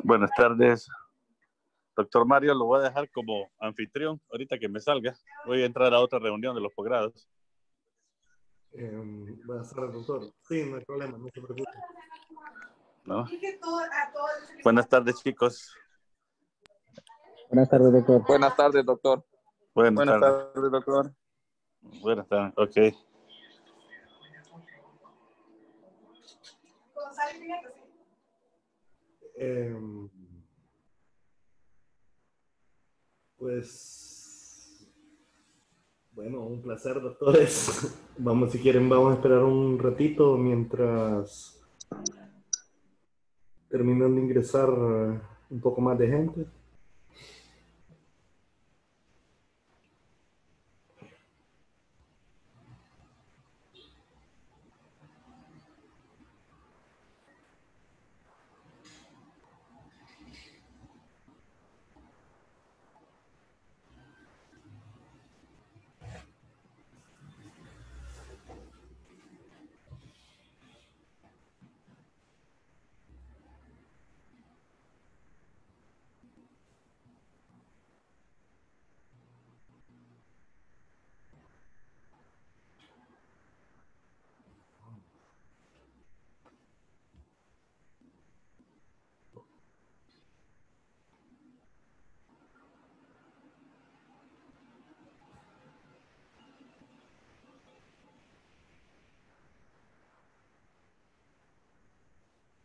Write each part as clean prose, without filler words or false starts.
Buenas tardes, doctor Mario. Lo voy a dejar como anfitrión ahorita que me salga. Voy a entrar a otra reunión de los posgrados. Buenas tardes, doctor. Sí, no hay problema, no se preocupe. ¿No? Buenas tardes, chicos. Buenas tardes, doctor. Buenas tardes, doctor. Buenas tardes, doctor. Buenas tardes, ok. Pues, bueno, un placer, doctores. Vamos, si quieren, vamos a esperar un ratito mientras terminan de ingresar un poco más de gente.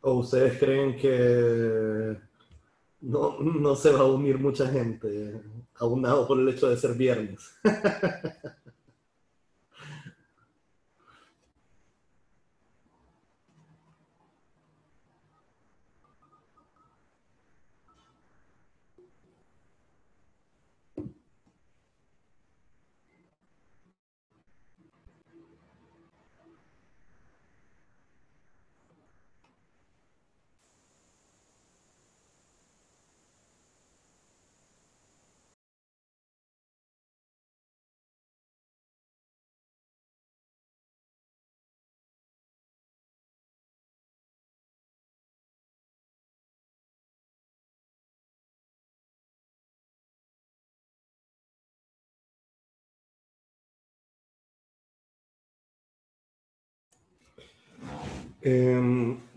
¿O ustedes creen que no se va a unir mucha gente, aunado por el hecho de ser viernes?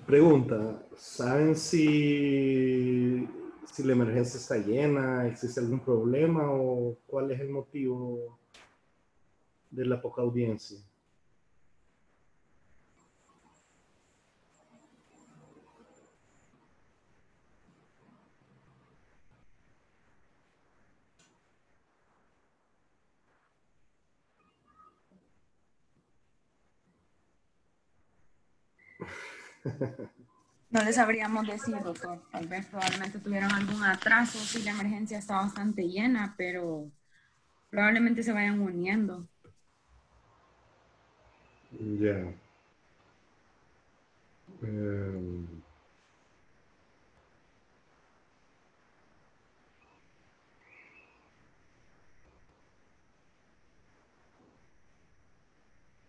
Pregunta, ¿saben si la emergencia está llena, existe algún problema o cuál es el motivo de la poca audiencia? No les sabríamos decir, doctor. Tal vez probablemente tuvieron algún atraso, si la emergencia está bastante llena, pero probablemente se vayan uniendo. Ya.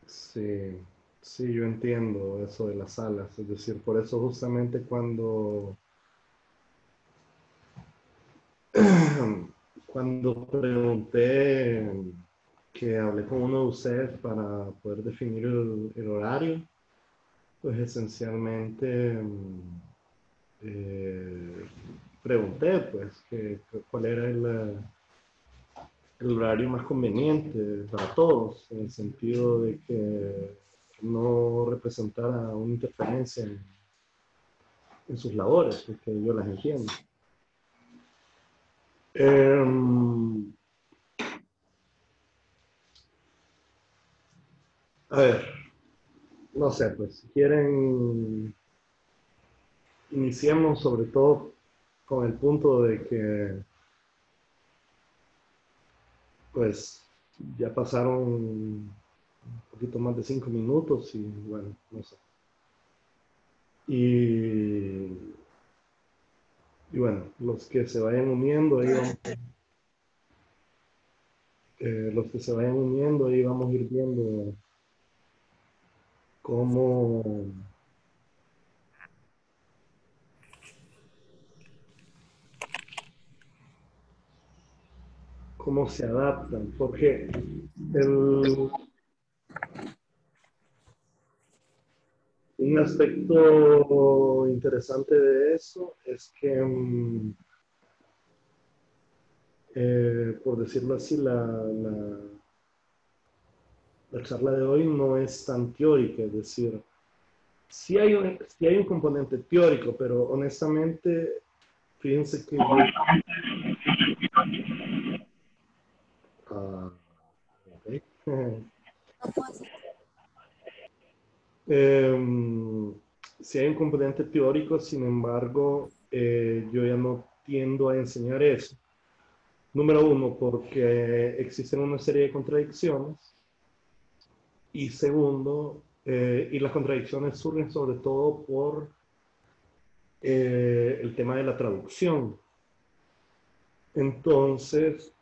Sí, sí, yo entiendo eso de las salas. Es decir, por eso justamente cuando pregunté, que hablé con uno de ustedes para poder definir el horario, pues esencialmente eh, pregunté pues cuál era el horario más conveniente para todos, en el sentido de que no representara una interferencia en sus labores, que yo las entiendo. A ver, no sé, pues si quieren, iniciemos sobre todo con el punto de que pues ya pasaron un poquito más de 5 minutos y bueno, no sé. Y bueno, los que se vayan uniendo, ahí vamos, a ir viendo cómo cómo se adaptan, porque un aspecto interesante de eso es que, por decirlo así, la charla de hoy no es tan teórica, es decir, sí hay un componente teórico, pero honestamente, fíjense que okay. Sí hay un componente teórico, sin embargo, yo ya no tiendo a enseñar eso. Número uno, porque existen una serie de contradicciones. Y segundo, y las contradicciones surgen sobre todo por el tema de la traducción. Entonces,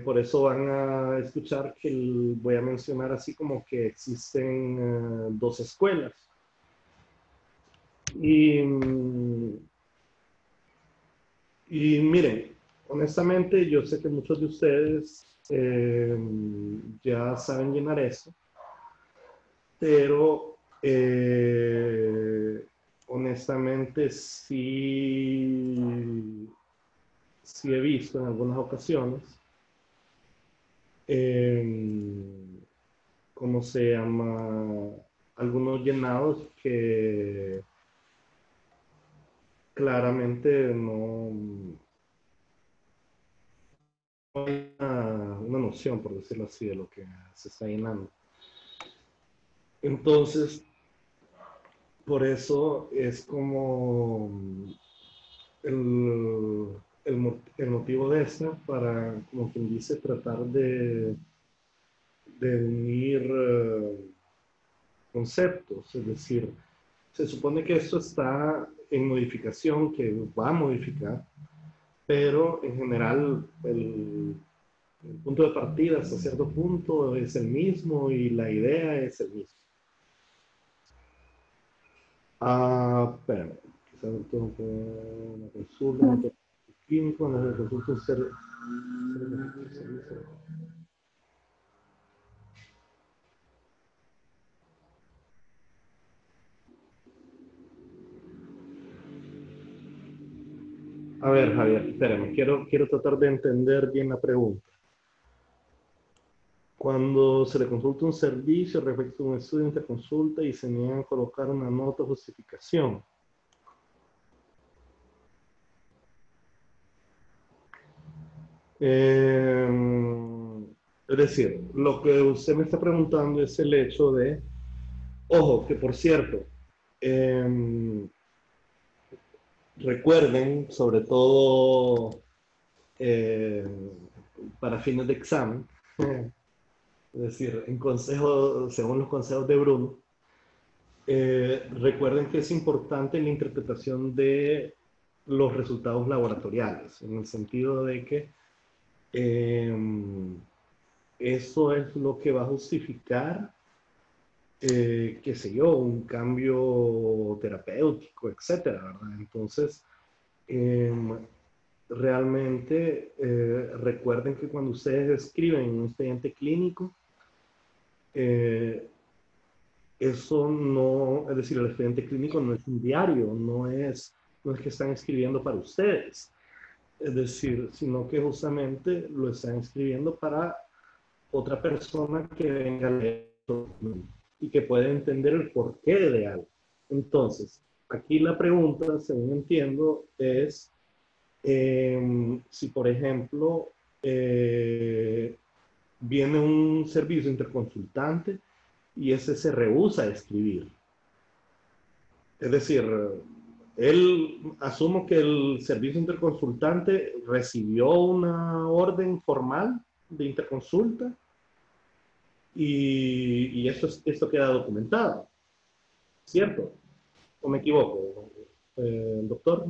por eso van a escuchar que voy a mencionar así como que existen dos escuelas. Y miren, honestamente, yo sé que muchos de ustedes ya saben llenar eso, pero honestamente sí he visto en algunas ocasiones ¿cómo se llama? Algunos llenados que claramente no hay una noción, por decirlo así, de lo que se está llenando. Entonces, por eso es como el motivo de esta, para, como quien dice, tratar de unir conceptos. Es decir, se supone que esto está en modificación, que va a modificar, pero en general el punto de partida hasta cierto punto es el mismo y la idea es el mismo. Espérame, quizás tengo que una consulta, una clínico, una consulta ser. A ver, Javier, espérame, quiero tratar de entender bien la pregunta. Cuando se le consulta un servicio respecto a un estudio de interconsulta y se niegan a colocar una nota de justificación. Es decir, lo que usted me está preguntando es el hecho de, ojo, que por cierto, recuerden, sobre todo para fines de examen, es decir, según los consejos de Bruno, recuerden que es importante la interpretación de los resultados laboratoriales, en el sentido de que eso es lo que va a justificar, qué sé yo, un cambio terapéutico, etcétera, ¿verdad? Entonces, realmente recuerden que cuando ustedes escriben un expediente clínico, eso no, es decir, el expediente clínico no es un diario, no es que están escribiendo para ustedes, es decir, sino que justamente lo están escribiendo para otra persona que venga a leer y que pueda entender el porqué de algo. Entonces, aquí la pregunta, según entiendo, es si, por ejemplo, viene un servicio interconsultante y ese se rehúsa a escribir. Es decir, asumo que el servicio interconsultante recibió una orden formal de interconsulta y esto queda documentado, ¿cierto? ¿O me equivoco? Doctor.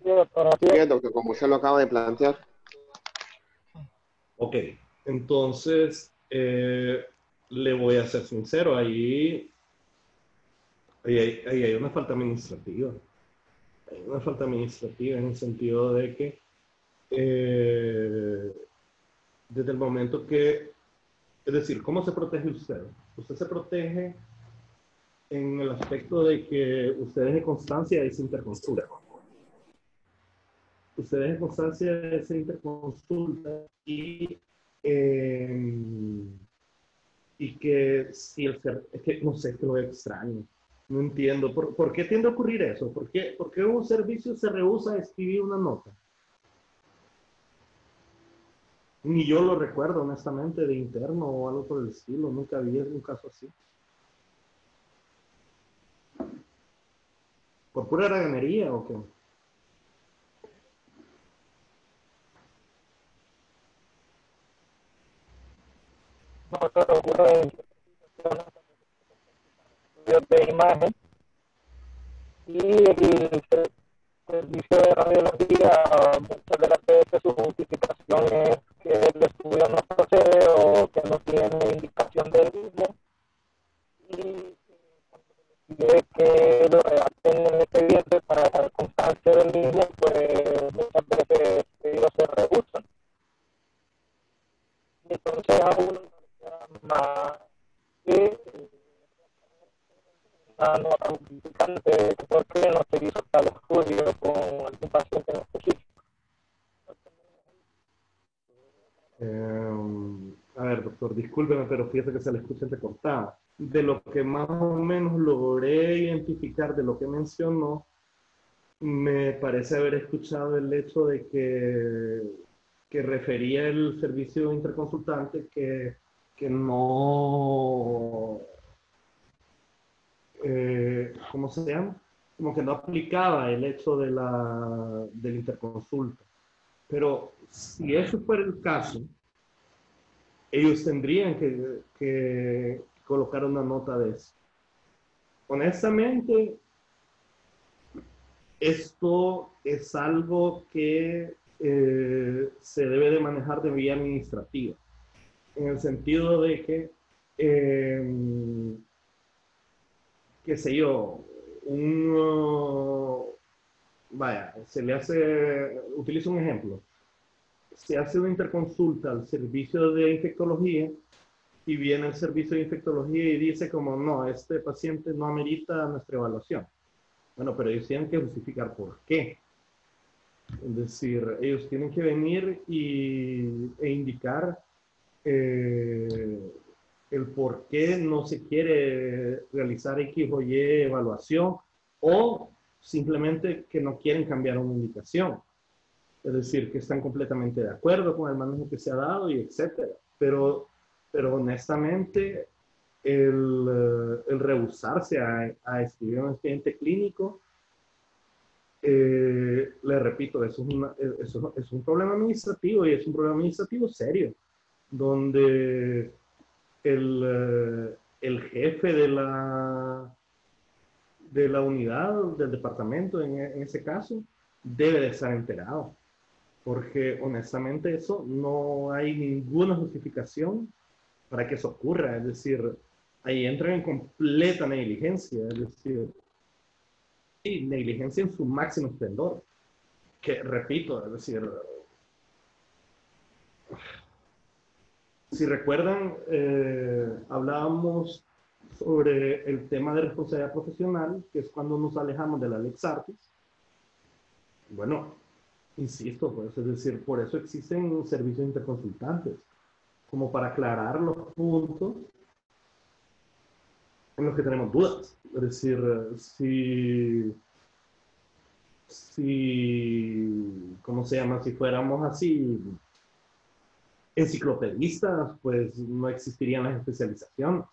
Sí, doctor, así es, doctor, como usted lo acaba de plantear. Ok, entonces le voy a ser sincero, ahí hay una falta administrativa. una falta administrativa en el sentido de que desde el momento que, es decir, ¿cómo se protege usted? Usted se protege en el aspecto de que usted deje constancia de esa interconsulta. Usted deje constancia de esa interconsulta y que si el ser, es que no sé, es que lo extraño. No entiendo. ¿Por qué tiende a ocurrir eso? ¿Por qué un servicio se rehúsa a escribir una nota? Ni yo lo recuerdo, honestamente, de interno o algo por el estilo. Nunca vi un caso así. ¿Por pura haraganería o qué? No, pero ocurre en de imagen y el servicio de radiología muchas de las veces su justificación es que el estudio no procede o que no tiene indicación del mismo y pide que lo redacten en el expediente para dejar constancia del mismo, pues muchas veces ellos se rehusan. Entonces a uno más que una nota justificante de por qué no se hizo tal estudio con algún paciente en específico. A ver, doctor, discúlpeme, pero fíjese que se le escucha entrecortada. De lo que más o menos logré identificar de lo que mencionó, me parece haber escuchado el hecho de que refería el servicio interconsultante que no, ¿cómo se llama? Como que no aplicaba el hecho de la interconsulta. Pero si eso fuera el caso, ellos tendrían que colocar una nota de eso. Honestamente, esto es algo que se debe de manejar de vía administrativa, en el sentido de que, qué sé yo, vaya, se le hace, utilizo un ejemplo, se hace una interconsulta al servicio de infectología y viene el servicio de infectología y dice como, no, este paciente no amerita nuestra evaluación. Bueno, pero ellos tienen que justificar por qué. Es decir, ellos tienen que venir e indicar el por qué no se quiere realizar X o Y evaluación o simplemente que no quieren cambiar una indicación. Es decir, que están completamente de acuerdo con el manejo que se ha dado y etcétera. Pero honestamente, el rehusarse a escribir un expediente clínico, le repito, eso es un problema administrativo y es un problema administrativo serio, donde el jefe de la unidad, del departamento en ese caso, debe de estar enterado. Porque honestamente eso no hay ninguna justificación para que eso ocurra. Es decir, ahí entran en completa negligencia. Es decir, sí, negligencia en su máximo esplendor. Que repito, es decir, si recuerdan, hablábamos sobre el tema de responsabilidad profesional, que es cuando nos alejamos de la Lex Artis. Bueno, insisto, pues, es decir, por eso existen servicios interconsultantes, como para aclarar los puntos en los que tenemos dudas. Es decir, ¿cómo se llama? Si fuéramos así enciclopedistas, pues no existirían las especializaciones.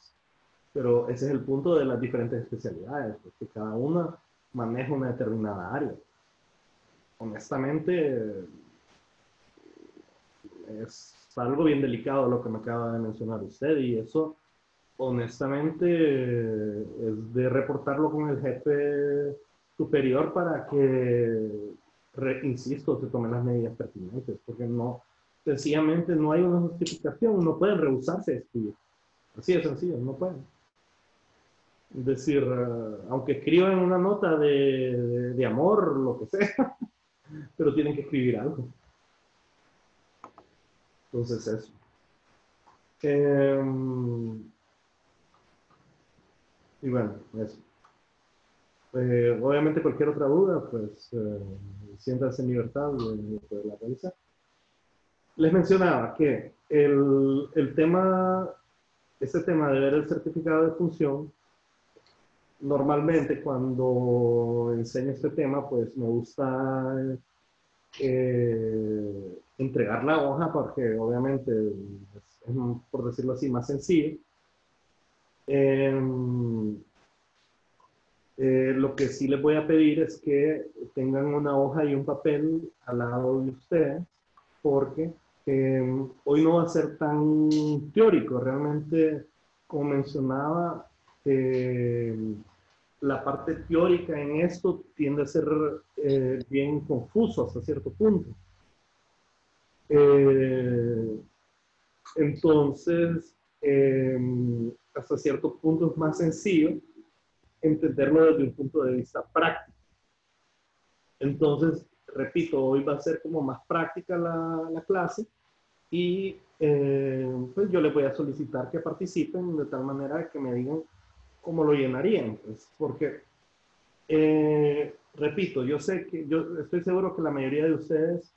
Pero ese es el punto de las diferentes especialidades, porque cada una maneja una determinada área. Honestamente, es algo bien delicado lo que me acaba de mencionar usted, y eso, honestamente, es de reportarlo con el jefe superior para que, insisto, se tomen las medidas pertinentes, porque no, sencillamente no hay una justificación, no pueden rehusarse a escribir. Así de sencillo, no pueden. Es decir, aunque escriban una nota de amor, lo que sea, pero tienen que escribir algo. Entonces, eso. Y bueno, eso. Obviamente cualquier otra duda, pues siéntanse en libertad de poderla realizar. Les mencionaba que este tema de ver el certificado de función, normalmente cuando enseño este tema, pues me gusta entregar la hoja porque obviamente es, por decirlo así, más sencillo. Lo que sí les voy a pedir es que tengan una hoja y un papel al lado de ustedes, porque hoy no va a ser tan teórico. Realmente, como mencionaba, la parte teórica en esto tiende a ser bien confuso hasta cierto punto. Entonces, hasta cierto punto es más sencillo entenderlo desde un punto de vista práctico. Entonces, repito, hoy va a ser como más práctica la clase y pues yo les voy a solicitar que participen de tal manera que me digan cómo lo llenarían, pues, porque, repito, yo estoy seguro que la mayoría de ustedes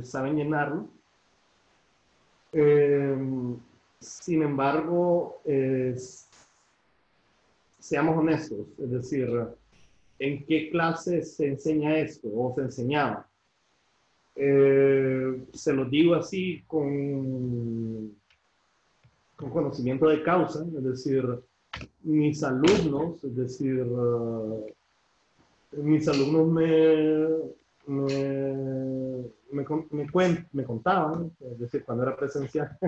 saben llenarlo. Sin embargo, seamos honestos, es decir, ¿en qué clase se enseña esto o se enseñaba? Se lo digo así con conocimiento de causa, es decir, mis alumnos, me contaban, es decir, cuando era presencial,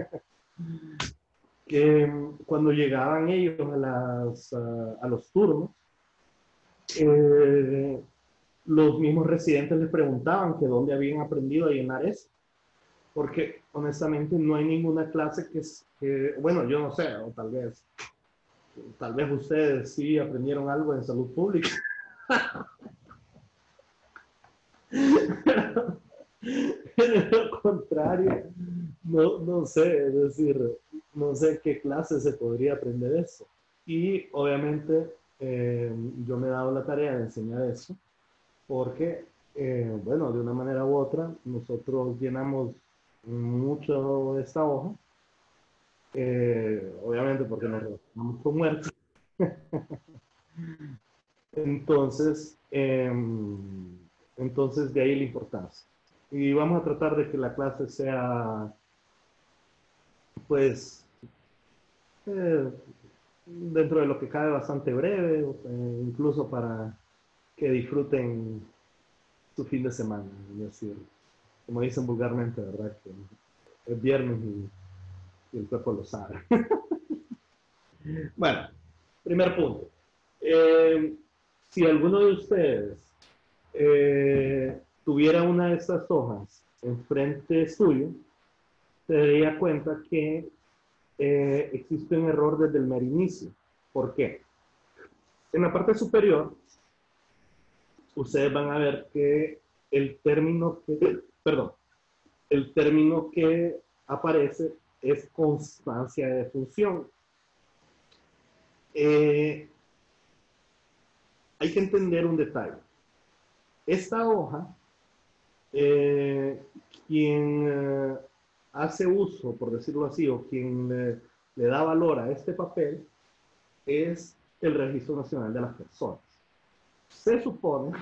que cuando llegaban ellos a los turnos, los mismos residentes les preguntaban que dónde habían aprendido a llenar eso. Porque honestamente no hay ninguna clase bueno, yo no sé, o tal vez ustedes sí aprendieron algo en salud pública. Pero lo contrario, no sé, es decir, no sé qué clase se podría aprender eso. Y obviamente yo me he dado la tarea de enseñar eso, porque, bueno, de una manera u otra, nosotros llenamos mucho de esta hoja, obviamente porque nos relacionamos con muertos. Entonces, entonces de ahí la importancia. Y vamos a tratar de que la clase sea, pues, dentro de lo que cabe bastante breve, incluso para que disfruten su fin de semana. Es decir, como dicen vulgarmente, ¿verdad? Que es viernes y el cuerpo lo sabe. Bueno, primer punto. Si alguno de ustedes tuviera una de estas hojas enfrente suyo, se daría cuenta que existe un error desde el mero inicio. ¿Por qué? En la parte superior, ustedes van a ver que el término que aparece es constancia de función. Hay que entender un detalle. Esta hoja, quien hace uso, por decirlo así, o quien le da valor a este papel, es el Registro Nacional de las Personas. Se supone,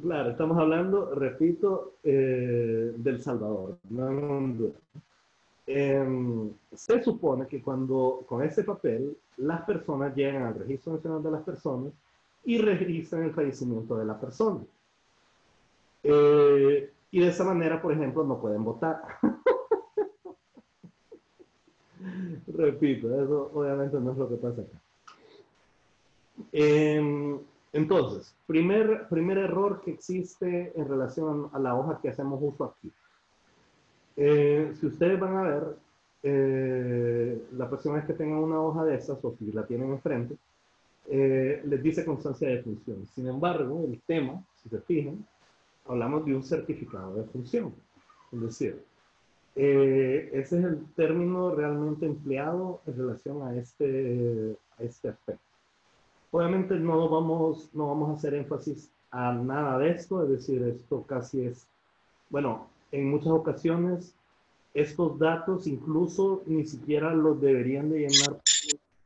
claro, estamos hablando, repito, del Salvador, no, se supone que cuando con ese papel las personas llegan al Registro Nacional de las Personas y registran el fallecimiento de la persona. Y de esa manera, por ejemplo, no pueden votar. Repito, eso obviamente no es lo que pasa acá. Entonces, primer error que existe en relación a la hoja que hacemos uso aquí. Si ustedes van a ver, próxima vez que tengan una hoja de esas, o si la tienen enfrente, les dice constancia de función. Sin embargo, el tema, si se fijan, hablamos de un certificado de función. Es decir, ese es el término realmente empleado en relación a este aspecto. Obviamente no vamos a hacer énfasis a nada de esto, es decir, esto casi es, bueno, en muchas ocasiones estos datos incluso ni siquiera los deberían de llenar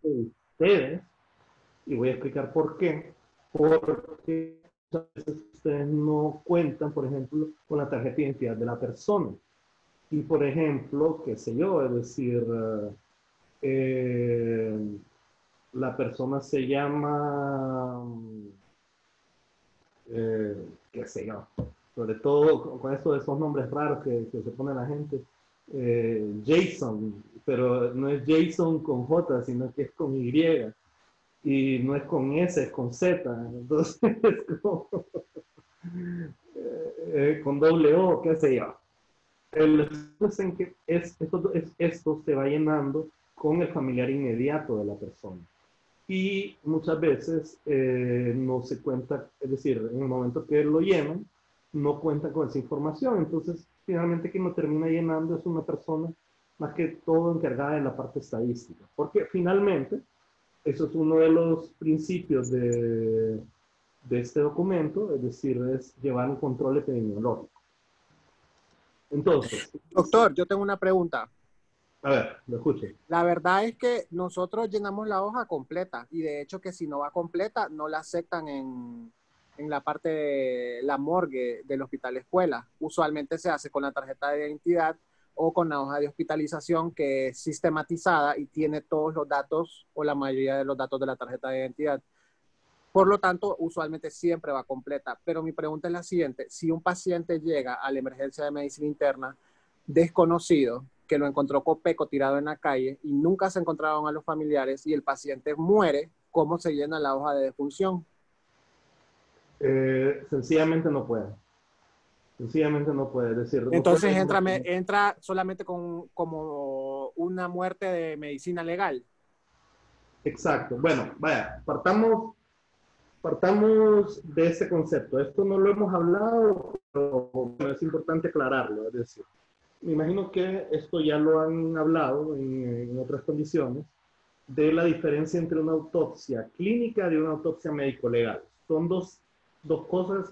ustedes, y voy a explicar por qué. Porque muchas veces ustedes no cuentan, por ejemplo, con la tarjeta de identidad de la persona. Y, por ejemplo, qué sé yo, es decir, la persona se llama, qué sé yo, sobre todo con esto de esos nombres raros que se pone la gente, Jason, pero no es Jason con J, sino que es con Y, y no es con S, es con Z, entonces es como, con doble O, qué sé yo. El asunto es en que esto se va llenando con el familiar inmediato de la persona. Y muchas veces no se cuenta, es decir, en el momento que lo llenan, no cuenta con esa información. Entonces, finalmente quien lo termina llenando es una persona más que todo encargada de la parte estadística. Porque finalmente, eso es uno de los principios de este documento, es decir, es llevar un control epidemiológico. Entonces, doctor, yo tengo una pregunta. A ver, lo escucho. La verdad es que nosotros llenamos la hoja completa y de hecho que si no va completa no la aceptan en la parte de la morgue del hospital escuela. Usualmente se hace con la tarjeta de identidad o con la hoja de hospitalización que es sistematizada y tiene todos los datos o la mayoría de los datos de la tarjeta de identidad. Por lo tanto, usualmente siempre va completa. Pero mi pregunta es la siguiente. Si un paciente llega a la emergencia de medicina interna desconocido, que lo encontró copeco tirado en la calle y nunca se encontraron a los familiares y el paciente muere, ¿cómo se llena la hoja de defunción? Sencillamente no puede. Sencillamente no puede. Es decir, entonces no puede, entra solamente como una muerte de medicina legal. Exacto. Bueno, vaya, partamos de ese concepto. Esto no lo hemos hablado, pero es importante aclararlo. Es decir, me imagino que esto ya lo han hablado en otras condiciones, de la diferencia entre una autopsia clínica y una autopsia médico-legal. Son dos cosas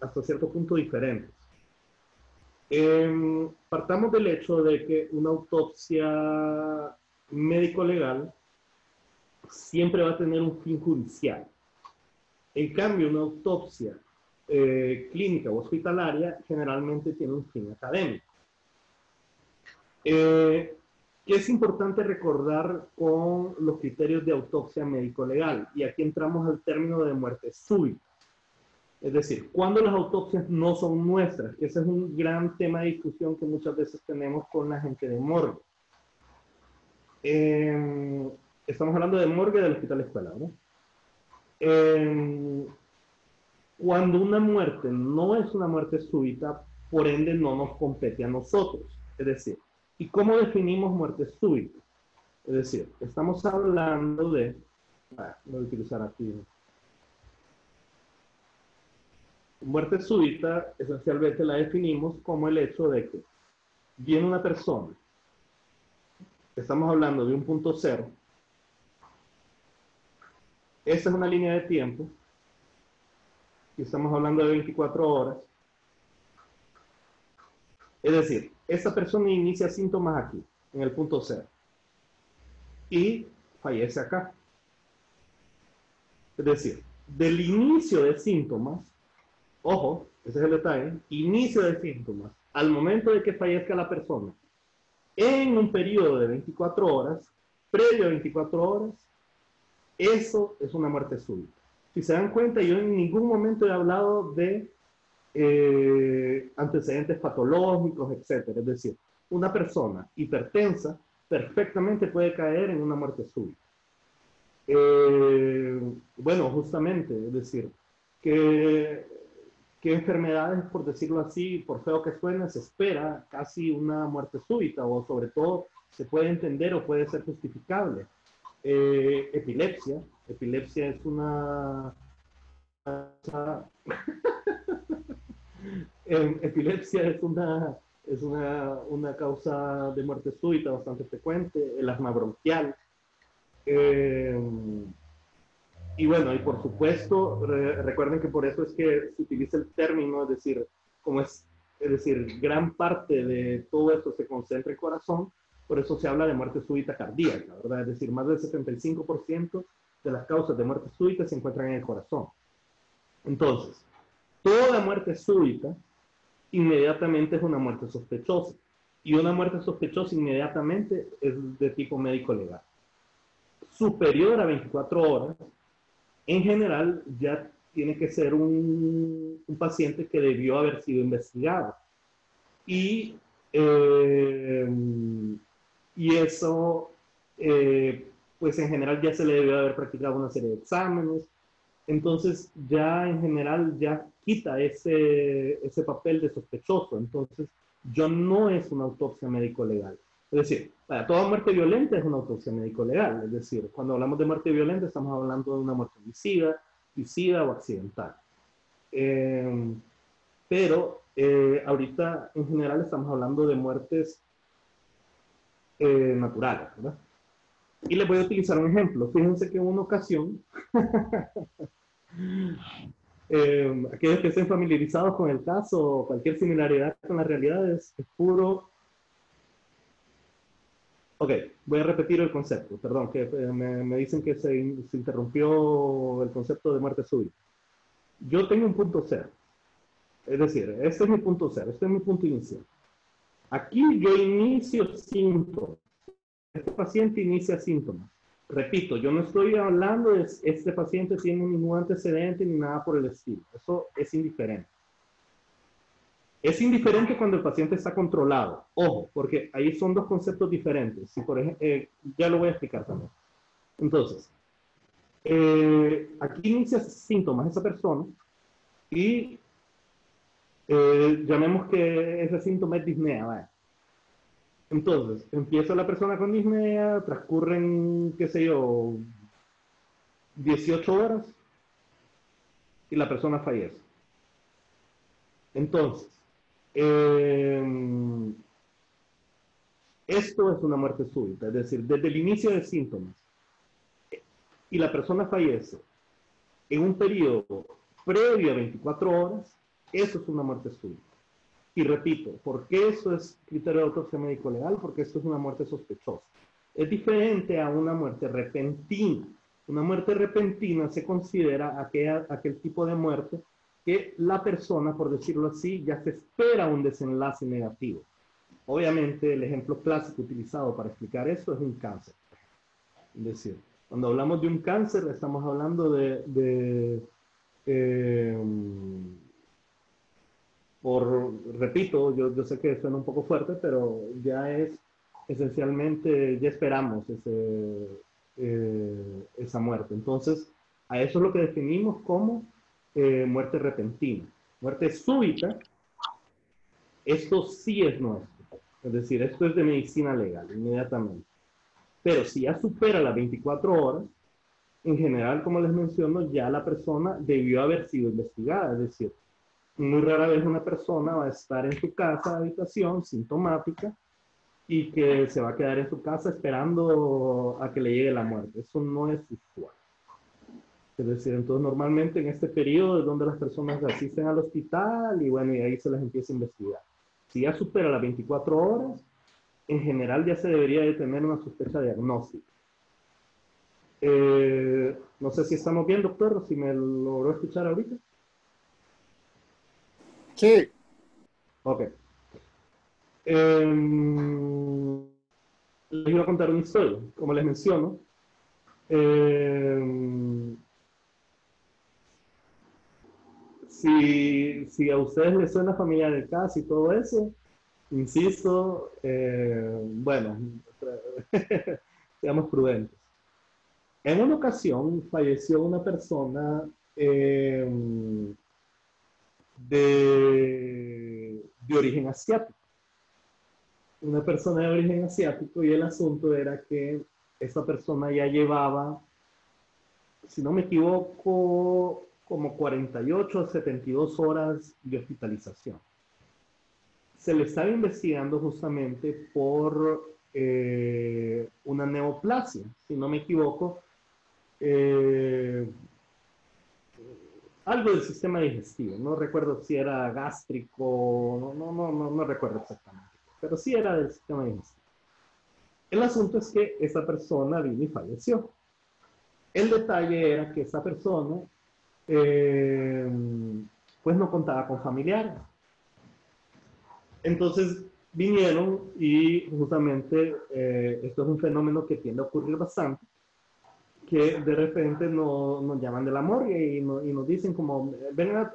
hasta cierto punto diferentes. Partamos del hecho de que una autopsia médico-legal siempre va a tener un fin judicial. En cambio, una autopsia clínica o hospitalaria generalmente tiene un fin académico. ¿Qué es importante recordar con los criterios de autopsia médico-legal? Y aquí entramos al término de muerte súbita. Es decir, cuando las autopsias no son nuestras, ese es un gran tema de discusión que muchas veces tenemos con la gente de morgue. Estamos hablando de morgue del hospital escuela, ¿no? Cuando una muerte no es una muerte súbita, por ende no nos compete a nosotros. Es decir, ¿y cómo definimos muerte súbita? Es decir, estamos hablando de... voy a utilizar aquí. Muerte súbita, esencialmente la definimos como el hecho de que viene una persona, estamos hablando de un punto cero, esa es una línea de tiempo, y estamos hablando de 24 horas, es decir, esa persona inicia síntomas aquí, en el punto cero, y fallece acá. Es decir, del inicio de síntomas, ojo, ese es el detalle, inicio de síntomas, al momento de que fallezca la persona, en un periodo de 24 horas, previo a 24 horas, eso es una muerte súbita. Si se dan cuenta, yo en ningún momento he hablado de antecedentes patológicos, etc. Es decir, una persona hipertensa perfectamente puede caer en una muerte súbita. Bueno, justamente, es decir, ¿qué enfermedades, por decirlo así, por feo que suene, se espera casi una muerte súbita, o sobre todo se puede entender o puede ser justificable. Epilepsia. Epilepsia es una... Epilepsia es una causa de muerte súbita bastante frecuente. El asma bronquial. Y bueno, y por supuesto, recuerden que por eso es que se utiliza el término, es decir, gran parte de todo esto se concentra en el corazón, por eso se habla de muerte súbita cardíaca, ¿verdad? Es decir, más del 75% de las causas de muerte súbita se encuentran en el corazón. Entonces, toda muerte súbita inmediatamente es una muerte sospechosa, y una muerte sospechosa inmediatamente es de tipo médico legal. Superior a 24 horas, en general ya tiene que ser un paciente que debió haber sido investigado. Y eso, pues en general ya se le debió haber practicado una serie de exámenes. Entonces ya en general ya quita ese papel de sospechoso. Entonces ya no es una autopsia médico legal. Es decir, para toda muerte violenta es una autopsia médico legal. Es decir, cuando hablamos de muerte violenta estamos hablando de una muerte homicida, suicida o accidental. Pero ahorita en general estamos hablando de muertes naturales, ¿verdad? Y les voy a utilizar un ejemplo. Fíjense que en una ocasión, aquellos que estén familiarizados con el caso o cualquier similaridad con la realidad es puro... Ok, voy a repetir el concepto, perdón, que me dicen que se interrumpió el concepto de muerte súbita. Yo tengo un punto cero, es decir, este es mi punto cero, este es mi punto inicial. Aquí yo inicio síntomas, este paciente inicia síntomas. Repito, yo no estoy hablando de este paciente tiene ningún antecedente ni nada por el estilo, eso es indiferente. Es indiferente cuando el paciente está controlado. Ojo, porque ahí son dos conceptos diferentes. Si por ejemplo, ya lo voy a explicar también. Entonces, aquí inicia síntomas esa persona y llamemos que ese síntoma es disnea. ¿Vale? Entonces, empieza la persona con disnea, transcurren, qué sé yo, 18 horas y la persona fallece. Entonces, esto es una muerte súbita, es decir, desde el inicio de síntomas y la persona fallece en un periodo previo a 24 horas, eso es una muerte súbita. Y repito, ¿por qué eso es criterio de autopsia médico legal? Porque esto es una muerte sospechosa. Es diferente a una muerte repentina. Una muerte repentina se considera aquel tipo de muerte que la persona, por decirlo así, ya se espera un desenlace negativo. Obviamente, el ejemplo clásico utilizado para explicar esto es un cáncer. Es decir, cuando hablamos de un cáncer, estamos hablando repito, yo sé que suena un poco fuerte, pero ya es esencialmente, ya esperamos esa muerte. Entonces, a eso es lo que definimos como muerte repentina. Muerte súbita, esto sí es nuestro. Es decir, esto es de medicina legal, inmediatamente. Pero si ya supera las 24 horas, en general, como les menciono, ya la persona debió haber sido investigada. Es decir, muy rara vez una persona va a estar en su casa, habitación, sintomática, y que se va a quedar en su casa esperando a que le llegue la muerte. Eso no es usual. Es decir, entonces normalmente en este periodo es donde las personas asisten al hospital y bueno, y ahí se les empieza a investigar. Si ya supera las 24 horas, en general ya se debería de tener una sospecha diagnóstica. No sé si estamos bien, doctor, si me logró escuchar ahorita. Sí. Ok. Les iba a contar una historia, como les menciono. Si a ustedes les suena familiar el caso y todo eso, insisto, bueno, seamos prudentes. En una ocasión falleció una persona de origen asiático. una persona de origen asiático, y el asunto era que esta persona ya llevaba, si no me equivoco, como 48 a 72 horas de hospitalización. Se le estaba investigando justamente por una neoplasia, si no me equivoco, algo del sistema digestivo. No recuerdo si era gástrico, no recuerdo exactamente, pero sí era del sistema digestivo. El asunto es que esa persona vino y falleció. El detalle era que esa persona pues no contaba con familiares. Entonces vinieron y justamente esto es un fenómeno que tiende a ocurrir bastante, que de repente nos llaman de la morgue y nos dicen como, vengan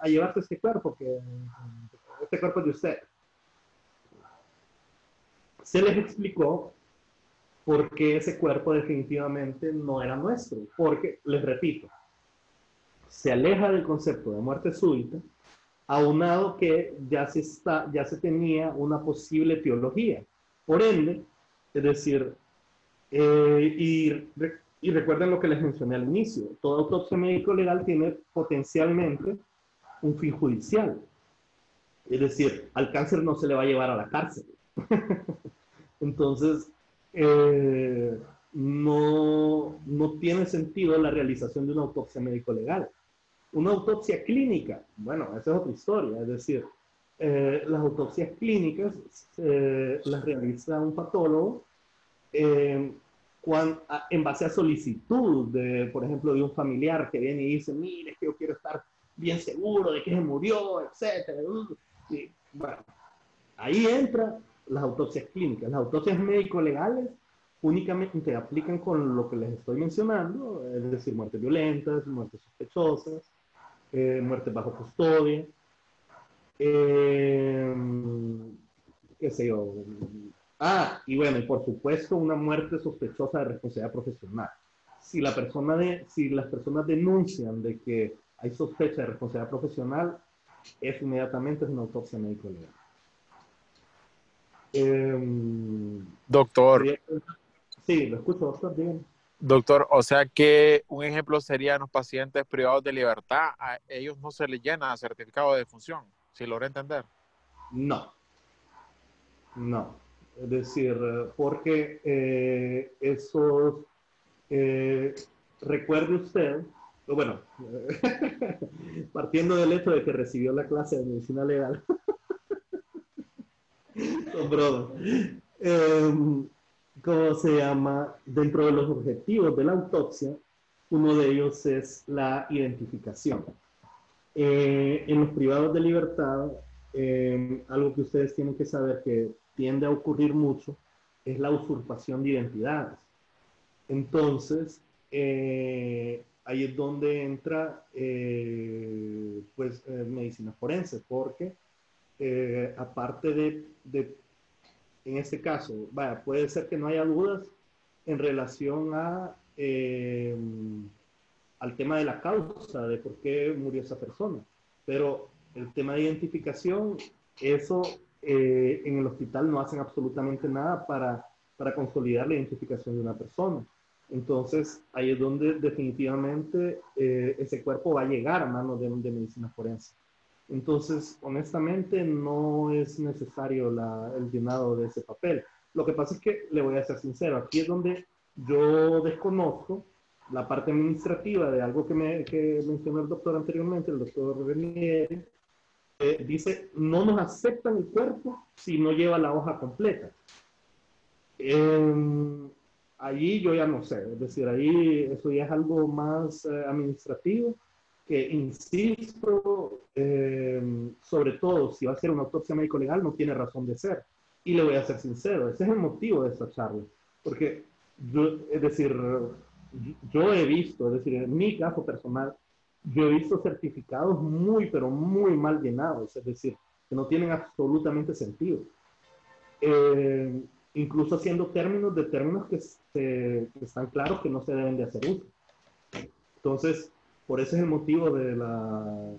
a llevarse este cuerpo, que este cuerpo es de usted. Se les explicó por qué ese cuerpo definitivamente no era nuestro, porque, les repito, se aleja del concepto de muerte súbita, aunado que ya se tenía una posible etiología. Por ende, es decir, y recuerden lo que les mencioné al inicio, toda autopsia médico-legal tiene potencialmente un fin judicial. Es decir, al cáncer no se le va a llevar a la cárcel. Entonces, no tiene sentido la realización de una autopsia médico-legal. Una autopsia clínica, bueno, esa es otra historia, es decir, las autopsias clínicas las realiza un patólogo en base a solicitud, por ejemplo, de un familiar que viene y dice, mire, es que yo quiero estar bien seguro de que se murió, etc. Y, bueno, ahí entran las autopsias clínicas. Las autopsias médico-legales únicamente aplican con lo que les estoy mencionando, es decir, muertes violentas, muertes sospechosas, muertes bajo custodia, qué sé yo. Y bueno, y por supuesto una muerte sospechosa de responsabilidad profesional. Si las personas denuncian de que hay sospecha de responsabilidad profesional, inmediatamente es una autopsia médico-legal. Doctor. Sí, lo escucho, doctor, dígame. Doctor, o sea que un ejemplo serían los pacientes privados de libertad, a ellos no se les llena certificado de defunción, si logré entender. No. Es decir, porque recuerde usted, bueno, partiendo del hecho de que recibió la clase de medicina legal, son bromas. ¿Cómo se llama? Dentro de los objetivos de la autopsia, uno de ellos es la identificación. En los privados de libertad, algo que ustedes tienen que saber que tiende a ocurrir mucho es la usurpación de identidades. Entonces, ahí es donde entra medicina forense, porque aparte de en este caso, puede ser que no haya dudas en relación al tema de la causa, de por qué murió esa persona. Pero el tema de identificación, eso en el hospital no hacen absolutamente nada para consolidar la identificación de una persona. Entonces, ahí es donde definitivamente ese cuerpo va a llegar a manos de medicina forense. Entonces, honestamente, no es necesario el llenado de ese papel. Lo que pasa es que, le voy a ser sincero, aquí es donde yo desconozco la parte administrativa de algo que mencionó el doctor anteriormente, el doctor Renieri, dice, no nos aceptan el cuerpo si no lleva la hoja completa. Allí yo ya no sé, es decir, ahí eso ya es algo más administrativo, que insisto, sobre todo si va a ser una autopsia médico-legal, no tiene razón de ser. Y le voy a ser sincero, ese es el motivo de esta charla. Porque yo he visto, es decir, en mi caso personal, yo he visto certificados muy, pero muy mal llenados, es decir, que no tienen absolutamente sentido. Incluso haciendo términos que están claros que no se deben de hacer uso. Entonces, por ese es el motivo de la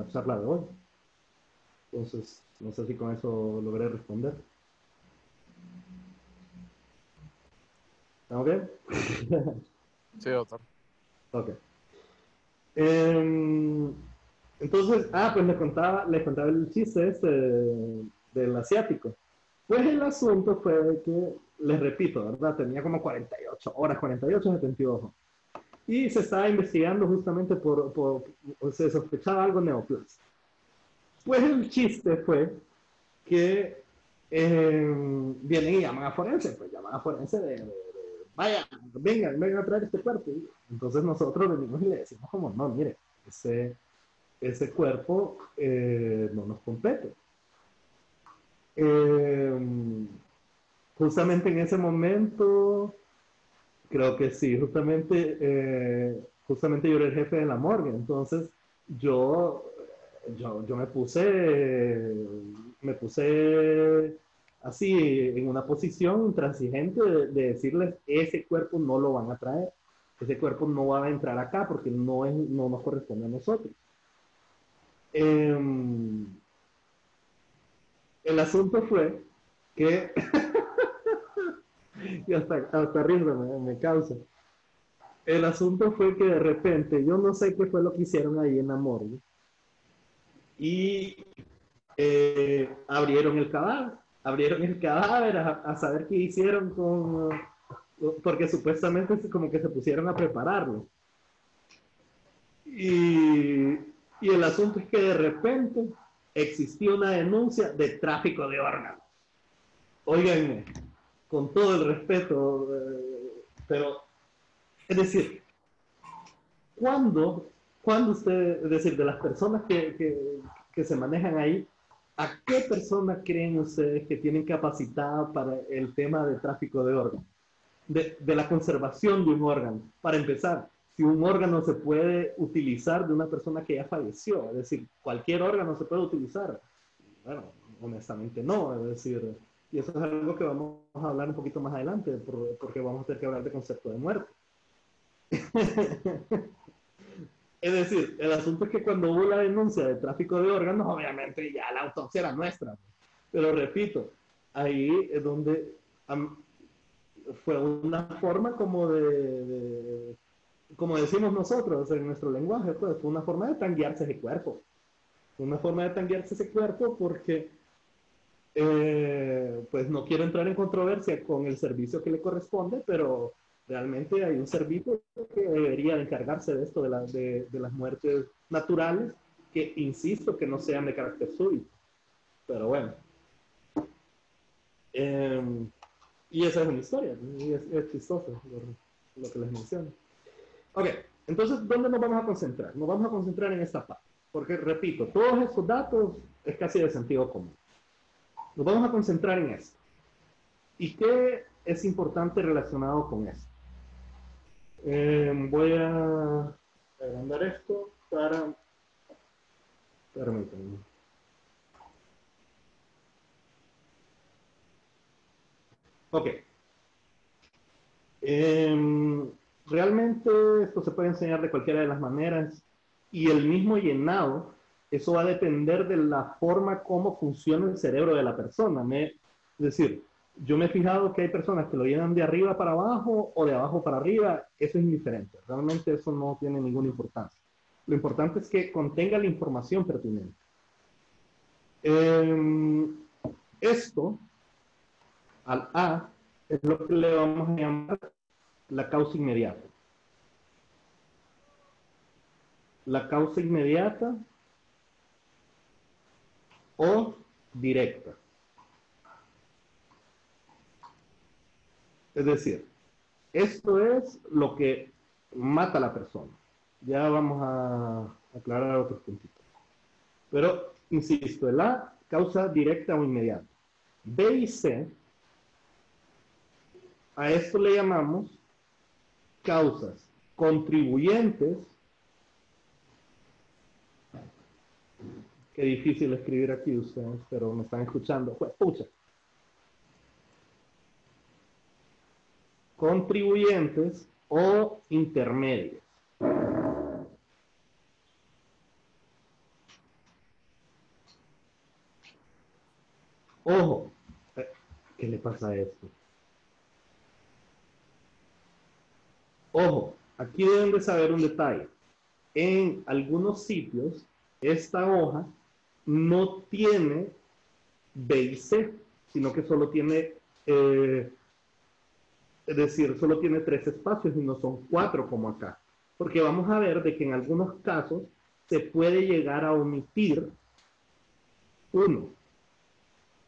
charla de hoy. Entonces, No sé si con eso logré responder. ¿Estamos bien? Sí, doctor. Ok. Entonces, pues les contaba el chiste este del asiático. Pues el asunto fue que, les repito, ¿verdad? Tenía como 48 horas, 48, 72. Y se estaba investigando justamente se sospechaba algo neoplásico. Pues el chiste fue que vienen y llaman a forense, pues llaman a forense vaya, vengan a traer este cuerpo. Entonces nosotros venimos y le decimos como, no, mire, ese cuerpo no nos compete. Justamente en ese momento, creo que sí, justamente yo era el jefe de la morgue, entonces yo me puse así en una posición intransigente de decirles, ese cuerpo no lo van a traer, ese cuerpo no va a entrar acá porque no nos corresponde a nosotros. El asunto fue que, y hasta risa me causa, el asunto fue que de repente, yo no sé qué fue lo que hicieron ahí en la morgue, y abrieron el cadáver a saber qué hicieron porque supuestamente como que se pusieron a prepararlo. Y el asunto es que de repente existía una denuncia de tráfico de órganos. Óiganme, con todo el respeto, pero, es decir, ¿cuándo usted, es decir, de las personas que se manejan ahí, ¿a qué persona creen ustedes que tienen capacitada para el tema de tráfico de órganos? De la conservación de un órgano. Para empezar, si un órgano se puede utilizar de una persona que ya falleció, es decir, cualquier órgano se puede utilizar. Bueno, honestamente no, es decir, y eso es algo que vamos a hablar un poquito más adelante, porque vamos a tener que hablar de concepto de muerte. Es decir, el asunto es que cuando hubo la denuncia de tráfico de órganos, obviamente ya la autopsia era nuestra. Pero repito, ahí es donde fue una forma como como decimos nosotros en nuestro lenguaje, pues fue una forma de tanguearse ese cuerpo. Fue una forma de tanguearse ese cuerpo porque pues no quiero entrar en controversia con el servicio que le corresponde, pero realmente hay un servicio que debería encargarse de esto, de las muertes naturales, que insisto que no sean de carácter súbito. Pero bueno. Y esa es una historia, y es chistoso lo que les menciono. Ok, entonces, ¿dónde nos vamos a concentrar? Nos vamos a concentrar en esta parte, porque repito, todos estos datos es casi de sentido común. Nos vamos a concentrar en esto. ¿Y qué es importante relacionado con esto? Voy a agrandar esto para... Permítanme. Ok. Realmente esto se puede enseñar de cualquiera de las maneras y el mismo llenado, eso va a depender de la forma como funciona el cerebro de la persona. Es decir, yo me he fijado que hay personas que lo llenan de arriba para abajo o de abajo para arriba, eso es indiferente, realmente eso no tiene ninguna importancia. Lo importante es que contenga la información pertinente. Esto, al A, es lo que le vamos a llamar la causa inmediata. La causa inmediata o directa. Es decir, esto es lo que mata a la persona. Ya vamos a aclarar otros puntitos. Pero, insisto, el A, causa directa o inmediata. B y C, a esto le llamamos causas contribuyentes. Qué difícil escribir aquí ustedes, pero me están escuchando. Pues, pucha. Contribuyentes o intermedios. Ojo, ¿qué le pasa a esto? Ojo, aquí deben de saber un detalle. En algunos sitios, esta hoja no tiene B y C, sino que solo tiene, es decir, solo tiene 3 espacios y no son 4 como acá. Porque vamos a ver de que en algunos casos se puede llegar a omitir uno.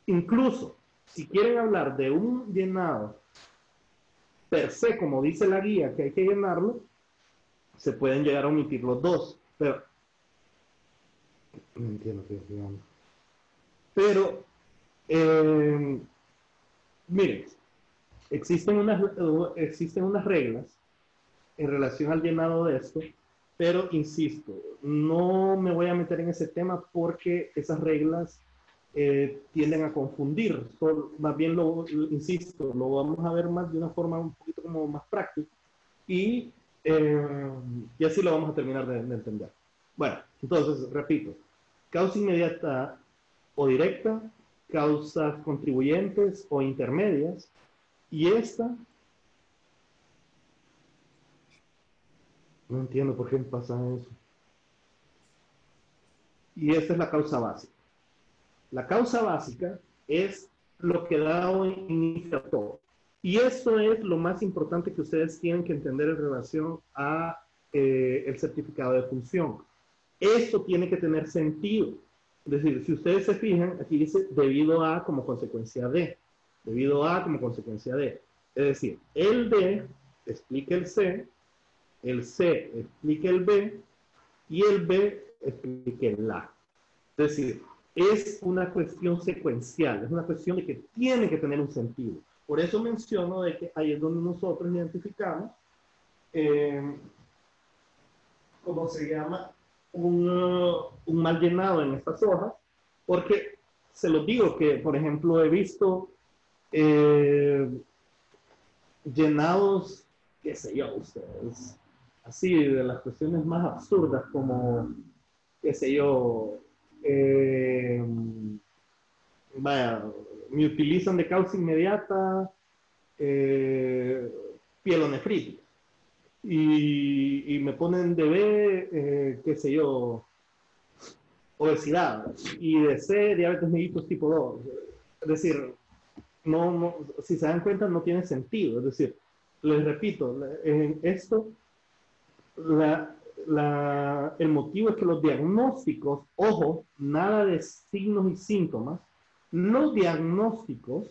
Incluso, si quieren hablar de un llenado per se, como dice la guía, que hay que llenarlo, se pueden llegar a omitir los dos. Pero, no entiendo qué estoy diciendo. Pero, miren, existen unas reglas en relación al llenado de esto, pero insisto, no me voy a meter en ese tema porque esas reglas tienden a confundir. Más bien, insisto, lo vamos a ver más de una forma un poquito como más práctica y así lo vamos a terminar de entender. Bueno, entonces, repito, causa inmediata o directa, causas contribuyentes o intermedias, y esta, no entiendo por qué me pasa eso. Y esta es la causa básica. La causa básica es lo que da inicio a todo. Y eso es lo más importante que ustedes tienen que entender en relación a el certificado de función. Esto tiene que tener sentido. Es decir, si ustedes se fijan, aquí dice debido a como consecuencia de. Debido a como consecuencia de. Es decir, el D explica el C explica el B y el B explica el A. Es decir, es una cuestión secuencial, es una cuestión de que tiene que tener un sentido. Por eso menciono de que ahí es donde nosotros identificamos, ¿cómo se llama? Un mal llenado en estas hojas, porque se los digo que, por ejemplo, he visto llenados, qué sé yo, ustedes, así de las cuestiones más absurdas como, qué sé yo, vaya, me utilizan de causa inmediata pielonefritis y me ponen de B, qué sé yo, obesidad, y de C, diabetes mellitus tipo 2. Es decir, no, si se dan cuenta, no tiene sentido. Es decir, les repito, en esto, el motivo es que los diagnósticos, ojo, nada de signos y síntomas, los diagnósticos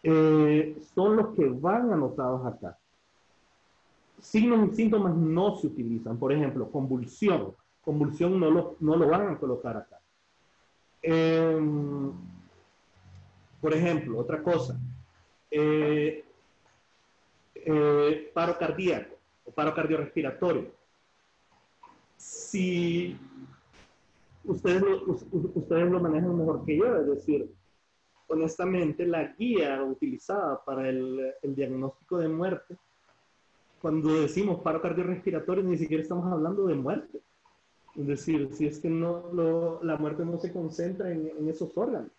son los que van anotados acá. Signos y síntomas no se utilizan. Por ejemplo, convulsión. Convulsión no lo van a colocar acá. Por ejemplo, otra cosa. Paro cardíaco o paro cardiorrespiratorio. Si ustedes lo manejan mejor que yo, es decir, honestamente, la guía utilizada para el diagnóstico de muerte, cuando decimos paro cardiorrespiratorio, ni siquiera estamos hablando de muerte. Es decir, si es que la muerte no se concentra en esos órganos.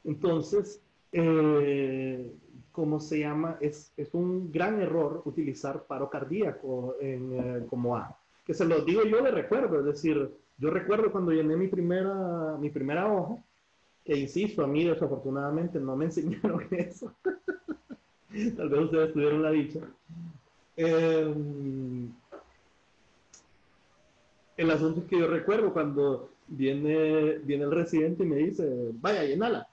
Entonces, ¿cómo se llama? Es un gran error utilizar paro cardíaco como A. Que se lo digo yo de recuerdo, es decir, yo recuerdo cuando llené mi primera hoja, que insisto, a mí desafortunadamente no me enseñaron eso. Tal vez ustedes tuvieron la dicha. El asunto es que yo recuerdo cuando viene el residente y me dice, vaya, llenala.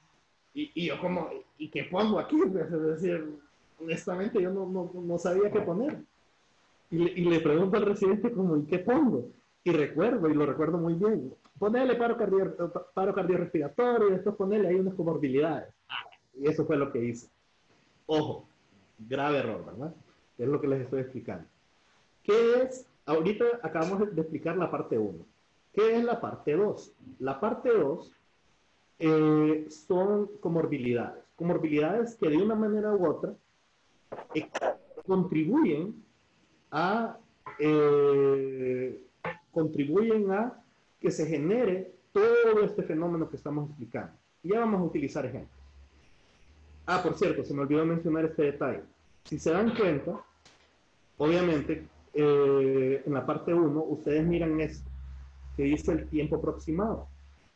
Y yo como, ¿y qué pongo aquí? Es decir, honestamente yo no sabía qué poner. Y le pregunto al residente como, ¿y qué pongo? Y lo recuerdo muy bien. Ponele paro cardiorrespiratorio y después ponele ahí unas comorbilidades. Y eso fue lo que hice. Ojo, grave error, ¿verdad? Es lo que les estoy explicando. ¿Qué es? Ahorita acabamos de explicar la parte 1. ¿Qué es la parte 2? La parte 2 son comorbilidades. Comorbilidades que de una manera u otra contribuyen a que se genere todo este fenómeno que estamos explicando. ya vamos a utilizar ejemplos. Ah, por cierto, se me olvidó mencionar este detalle. Si se dan cuenta, obviamente, en la parte 1, ustedes miran esto, que dice el tiempo aproximado.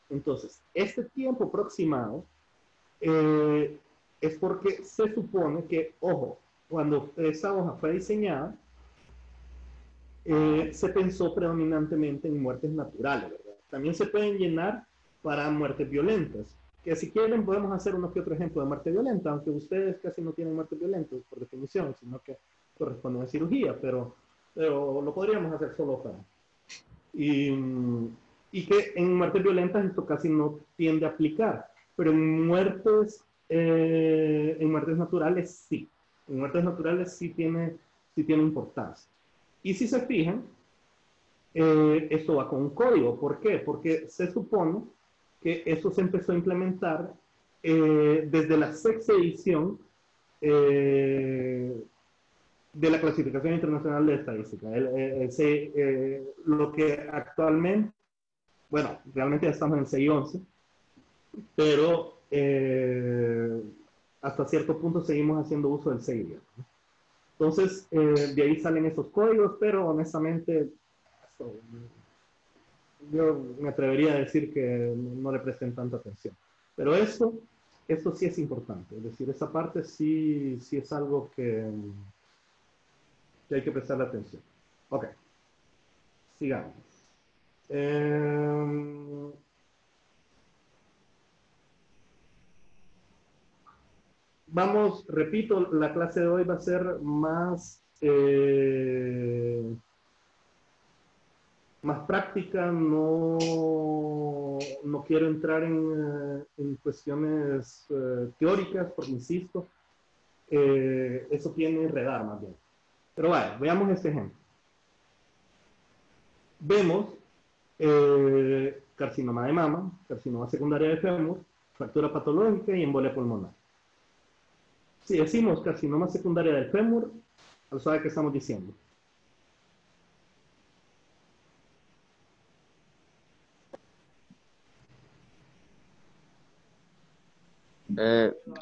Entonces, este tiempo aproximado es porque se supone que, ojo, cuando esa hoja fue diseñada, se pensó predominantemente en muertes naturales, ¿verdad? También se pueden llenar para muertes violentas, que si quieren podemos hacer uno que otro ejemplo de muerte violenta, aunque ustedes casi no tienen muertes violentas por definición, sino que corresponden a cirugía, pero lo podríamos hacer solo para. Y que en muertes violentas esto casi no tiende a aplicar, pero en muertes naturales sí. En muertes naturales sí tiene importancia. Y si se fijan, esto va con un código. ¿Por qué? Porque se supone que eso se empezó a implementar desde la 6ª edición de la Clasificación Internacional de Estadística. Lo que actualmente, bueno, realmente ya estamos en 6 y 11, pero hasta cierto punto seguimos haciendo uso del 6, ¿no? Entonces, de ahí salen esos códigos, pero honestamente, yo me atrevería a decir que no le presten tanta atención. Pero esto sí es importante, es decir, esa parte sí es algo que hay que prestarle atención. Ok, sigamos. Vamos, repito, la clase de hoy va a ser más práctica, no quiero entrar en cuestiones teóricas, porque insisto, eso tiene enredar más bien. Pero vaya, veamos este ejemplo. Vemos carcinoma de mama, carcinoma secundaria de fémur, fractura patológica y embolia pulmonar. Si decimos carcinoma secundaria del fémur, ¿sabe qué estamos diciendo?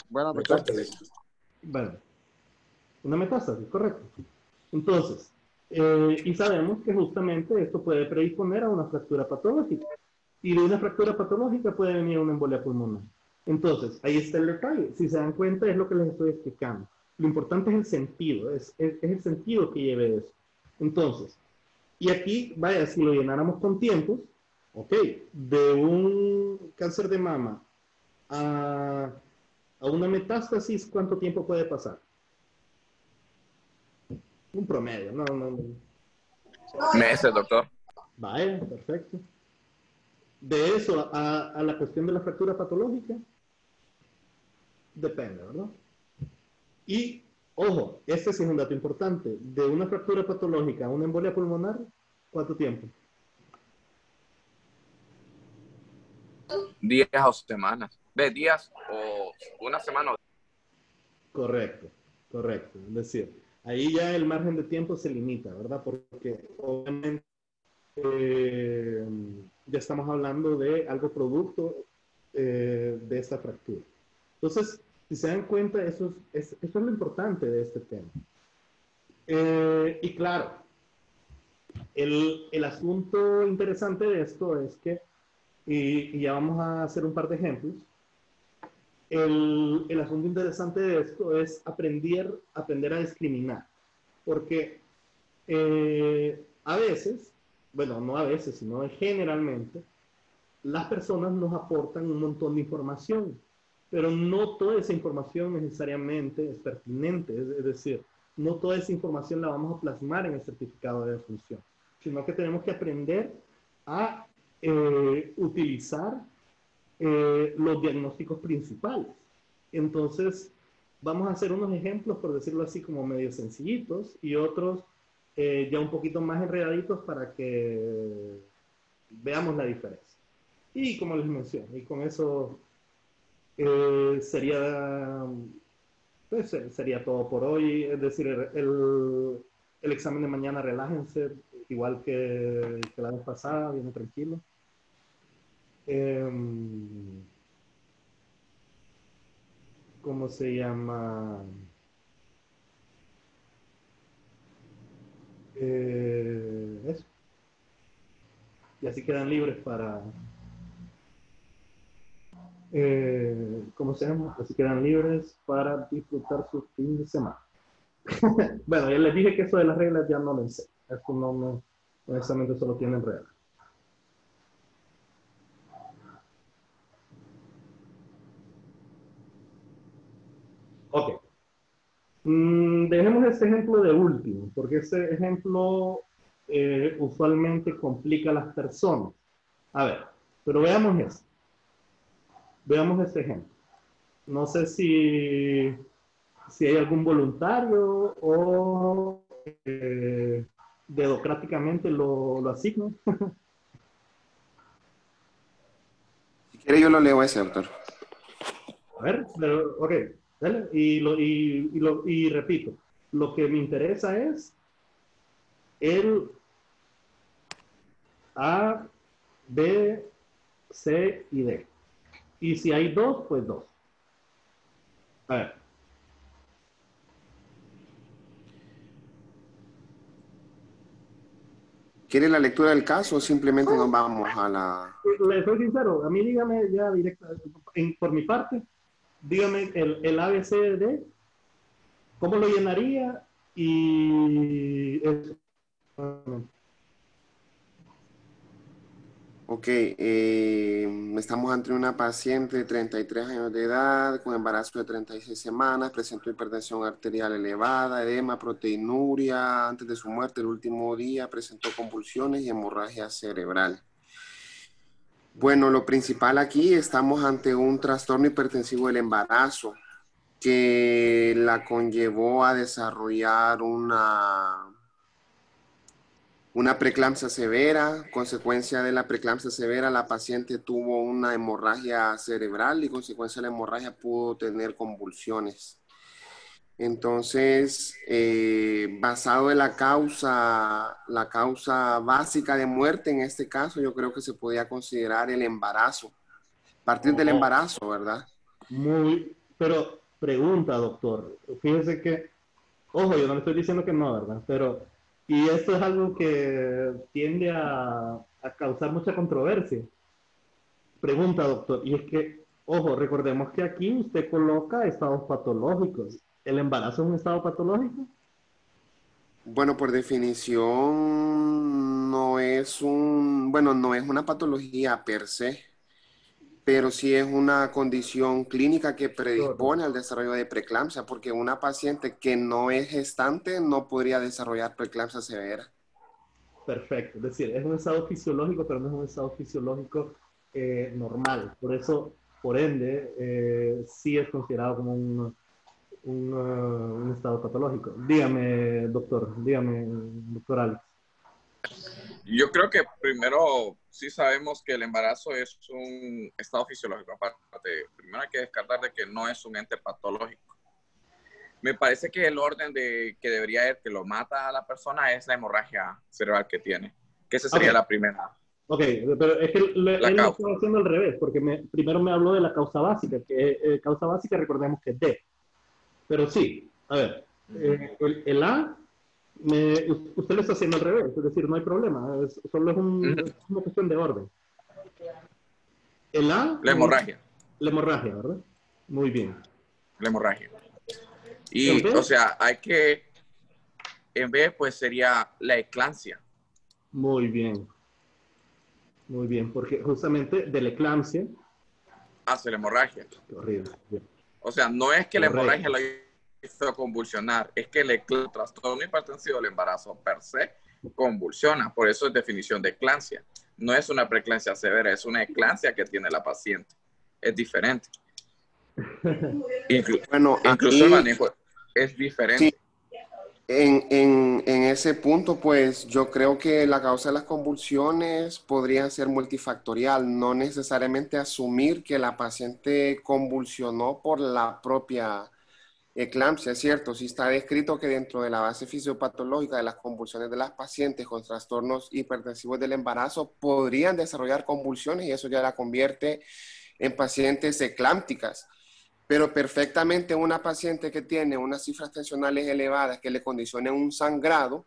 Bueno, doctor. Bueno, una metástasis, correcto. Entonces, y sabemos que justamente esto puede predisponer a una fractura patológica. Y de una fractura patológica puede venir una embolia pulmonar. Entonces, ahí está el detalle. Si se dan cuenta, es lo que les estoy explicando. Lo importante es el sentido, es el sentido que lleve eso. Entonces, y aquí, vaya, si lo llenáramos con tiempos, ok, de un cáncer de mama a una metástasis, ¿cuánto tiempo puede pasar? Un promedio, no. Meses, doctor. Vaya, perfecto. De eso a la cuestión de la fractura patológica, depende, ¿verdad? Y, ojo, este sí es un dato importante. De una fractura patológica a una embolia pulmonar, ¿cuánto tiempo? Días o semanas. ¿De días o una semana? Correcto. Es decir, ahí ya el margen de tiempo se limita, ¿verdad? Porque obviamente ya estamos hablando de algo producto de esta fractura. Entonces, si se dan cuenta, eso es lo importante de este tema. Y claro, el asunto interesante de esto es que, y ya vamos a hacer un par de ejemplos, el asunto interesante de esto es aprender a discriminar. Porque a veces, bueno, no a veces, sino generalmente, las personas nos aportan un montón de información, pero no toda esa información necesariamente es pertinente, es decir, no toda esa información la vamos a plasmar en el certificado de defunción, sino que tenemos que aprender a utilizar los diagnósticos principales. Entonces, vamos a hacer unos ejemplos, por decirlo así, como medio sencillitos, y otros ya un poquito más enredaditos para que veamos la diferencia. Y como les mencioné, y con eso sería todo por hoy. Es decir, el examen de mañana, relájense, igual que la vez pasada, viene tranquilo. ¿cómo se llama? Eso. Y así quedan libres para, ¿cómo se llama? Así quedan libres para disfrutar su fin de semana. Bueno, ya les dije que eso de las reglas ya no lo sé. Esto no honestamente solo tienen reglas. Ok. Dejemos este ejemplo de último, porque ese ejemplo usualmente complica a las personas. A ver, pero veamos esto. Veamos este ejemplo. No sé si hay algún voluntario o dedocráticamente lo asigno. Si quiere yo lo leo ese, doctor. A ver, pero, ok, dale. Y repito, lo que me interesa es el A, B, C y D. Y si hay dos, pues dos. A ver. ¿Quiere la lectura del caso o simplemente nos vamos a la...? Le soy sincero, a mí dígame ya directa, por mi parte, dígame el ABCD, ¿cómo lo llenaría? Y eso. Ok, estamos ante una paciente de 33 años de edad, con embarazo de 36 semanas, presentó hipertensión arterial elevada, edema, proteinuria, antes de su muerte el último día presentó convulsiones y hemorragia cerebral. Bueno, lo principal aquí, estamos ante un trastorno hipertensivo del embarazo que la conllevó a desarrollar una preeclampsia severa. Consecuencia de la preeclampsia severa, la paciente tuvo una hemorragia cerebral y consecuencia de la hemorragia pudo tener convulsiones. Entonces, basado en la causa básica de muerte en este caso, yo creo que se podía considerar el embarazo. A partir del embarazo, ¿verdad? Pero pregunta, doctor. Fíjese que, ojo, yo no le estoy diciendo que no, ¿verdad? Pero, y esto es algo que tiende a causar mucha controversia. Pregunta, doctor, y es que, ojo, recordemos que aquí usted coloca estados patológicos. ¿El embarazo es un estado patológico? Bueno, por definición no es una patología per se, pero sí es una condición clínica que predispone al desarrollo de preeclampsia, porque una paciente que no es gestante no podría desarrollar preeclampsia severa. Perfecto, es decir, es un estado fisiológico, pero no es un estado fisiológico normal. Por eso, por ende, sí es considerado como un estado patológico. Dígame, doctor Alex. Yo creo que primero sí sabemos que el embarazo es un estado fisiológico. Aparte, primero hay que descartar de que no es un ente patológico. Me parece que el orden que debería ir, que lo mata a la persona, es la hemorragia cerebral que tiene. Que esa sería la primera. Ok, pero es que él lo estaba haciendo al revés, porque primero me habló de la causa básica, que causa básica recordemos que es D. Pero sí, a ver, el A, usted lo está haciendo al revés, es decir, no hay problema, solo es una cuestión de orden. El A... La hemorragia. La hemorragia, ¿verdad? Muy bien. La hemorragia. Y, o sea, hay que, en B, pues sería la eclampsia. Muy bien. Muy bien, porque justamente de la eclampsia hace la hemorragia. Qué horrible. Bien. O sea, no es que la hemorragia lo hizo convulsionar, es que el trastorno hipertensivo del embarazo per se convulsiona. Por eso es definición de eclampsia. No es una preeclampsia severa, es una eclampsia que tiene la paciente. Es diferente. Incluso el manejo es diferente. Sí. En ese punto, pues yo creo que la causa de las convulsiones podría ser multifactorial, no necesariamente asumir que la paciente convulsionó por la propia eclampsia, ¿cierto? Sí está descrito que dentro de la base fisiopatológica de las convulsiones de las pacientes con trastornos hipertensivos del embarazo podrían desarrollar convulsiones y eso ya la convierte en pacientes eclámpticas. Pero perfectamente una paciente que tiene unas cifras tensionales elevadas que le condicionen un sangrado,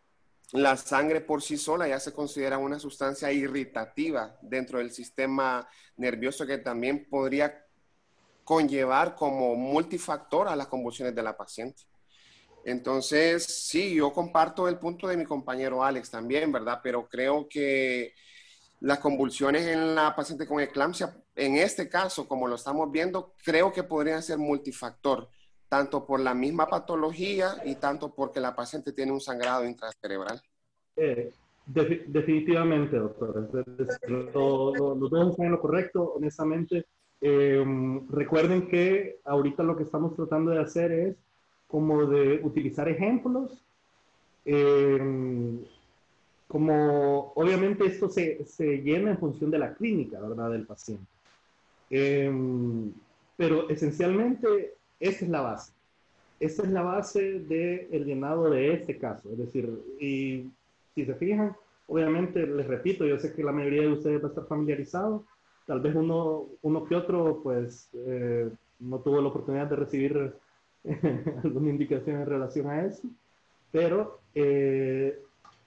la sangre por sí sola ya se considera una sustancia irritativa dentro del sistema nervioso que también podría conllevar como multifactor a las convulsiones de la paciente. Entonces, sí, yo comparto el punto de mi compañero Alex también, ¿verdad? Pero creo que las convulsiones en la paciente con eclampsia, en este caso, como lo estamos viendo, creo que podrían ser multifactor, tanto por la misma patología y tanto porque la paciente tiene un sangrado intracerebral. Definitivamente, doctor. Los dos están en lo correcto, honestamente. Recuerden que ahorita lo que estamos tratando de hacer es como de utilizar ejemplos. Como obviamente esto se llena en función de la clínica, ¿verdad?, del paciente. Pero esencialmente esa es la base. Esa es la base del llenado de este caso. Es decir, y si se fijan, obviamente, les repito, yo sé que la mayoría de ustedes va a estar familiarizado. Tal vez uno que otro, pues, no tuvo la oportunidad de recibir alguna indicación en relación a eso. Pero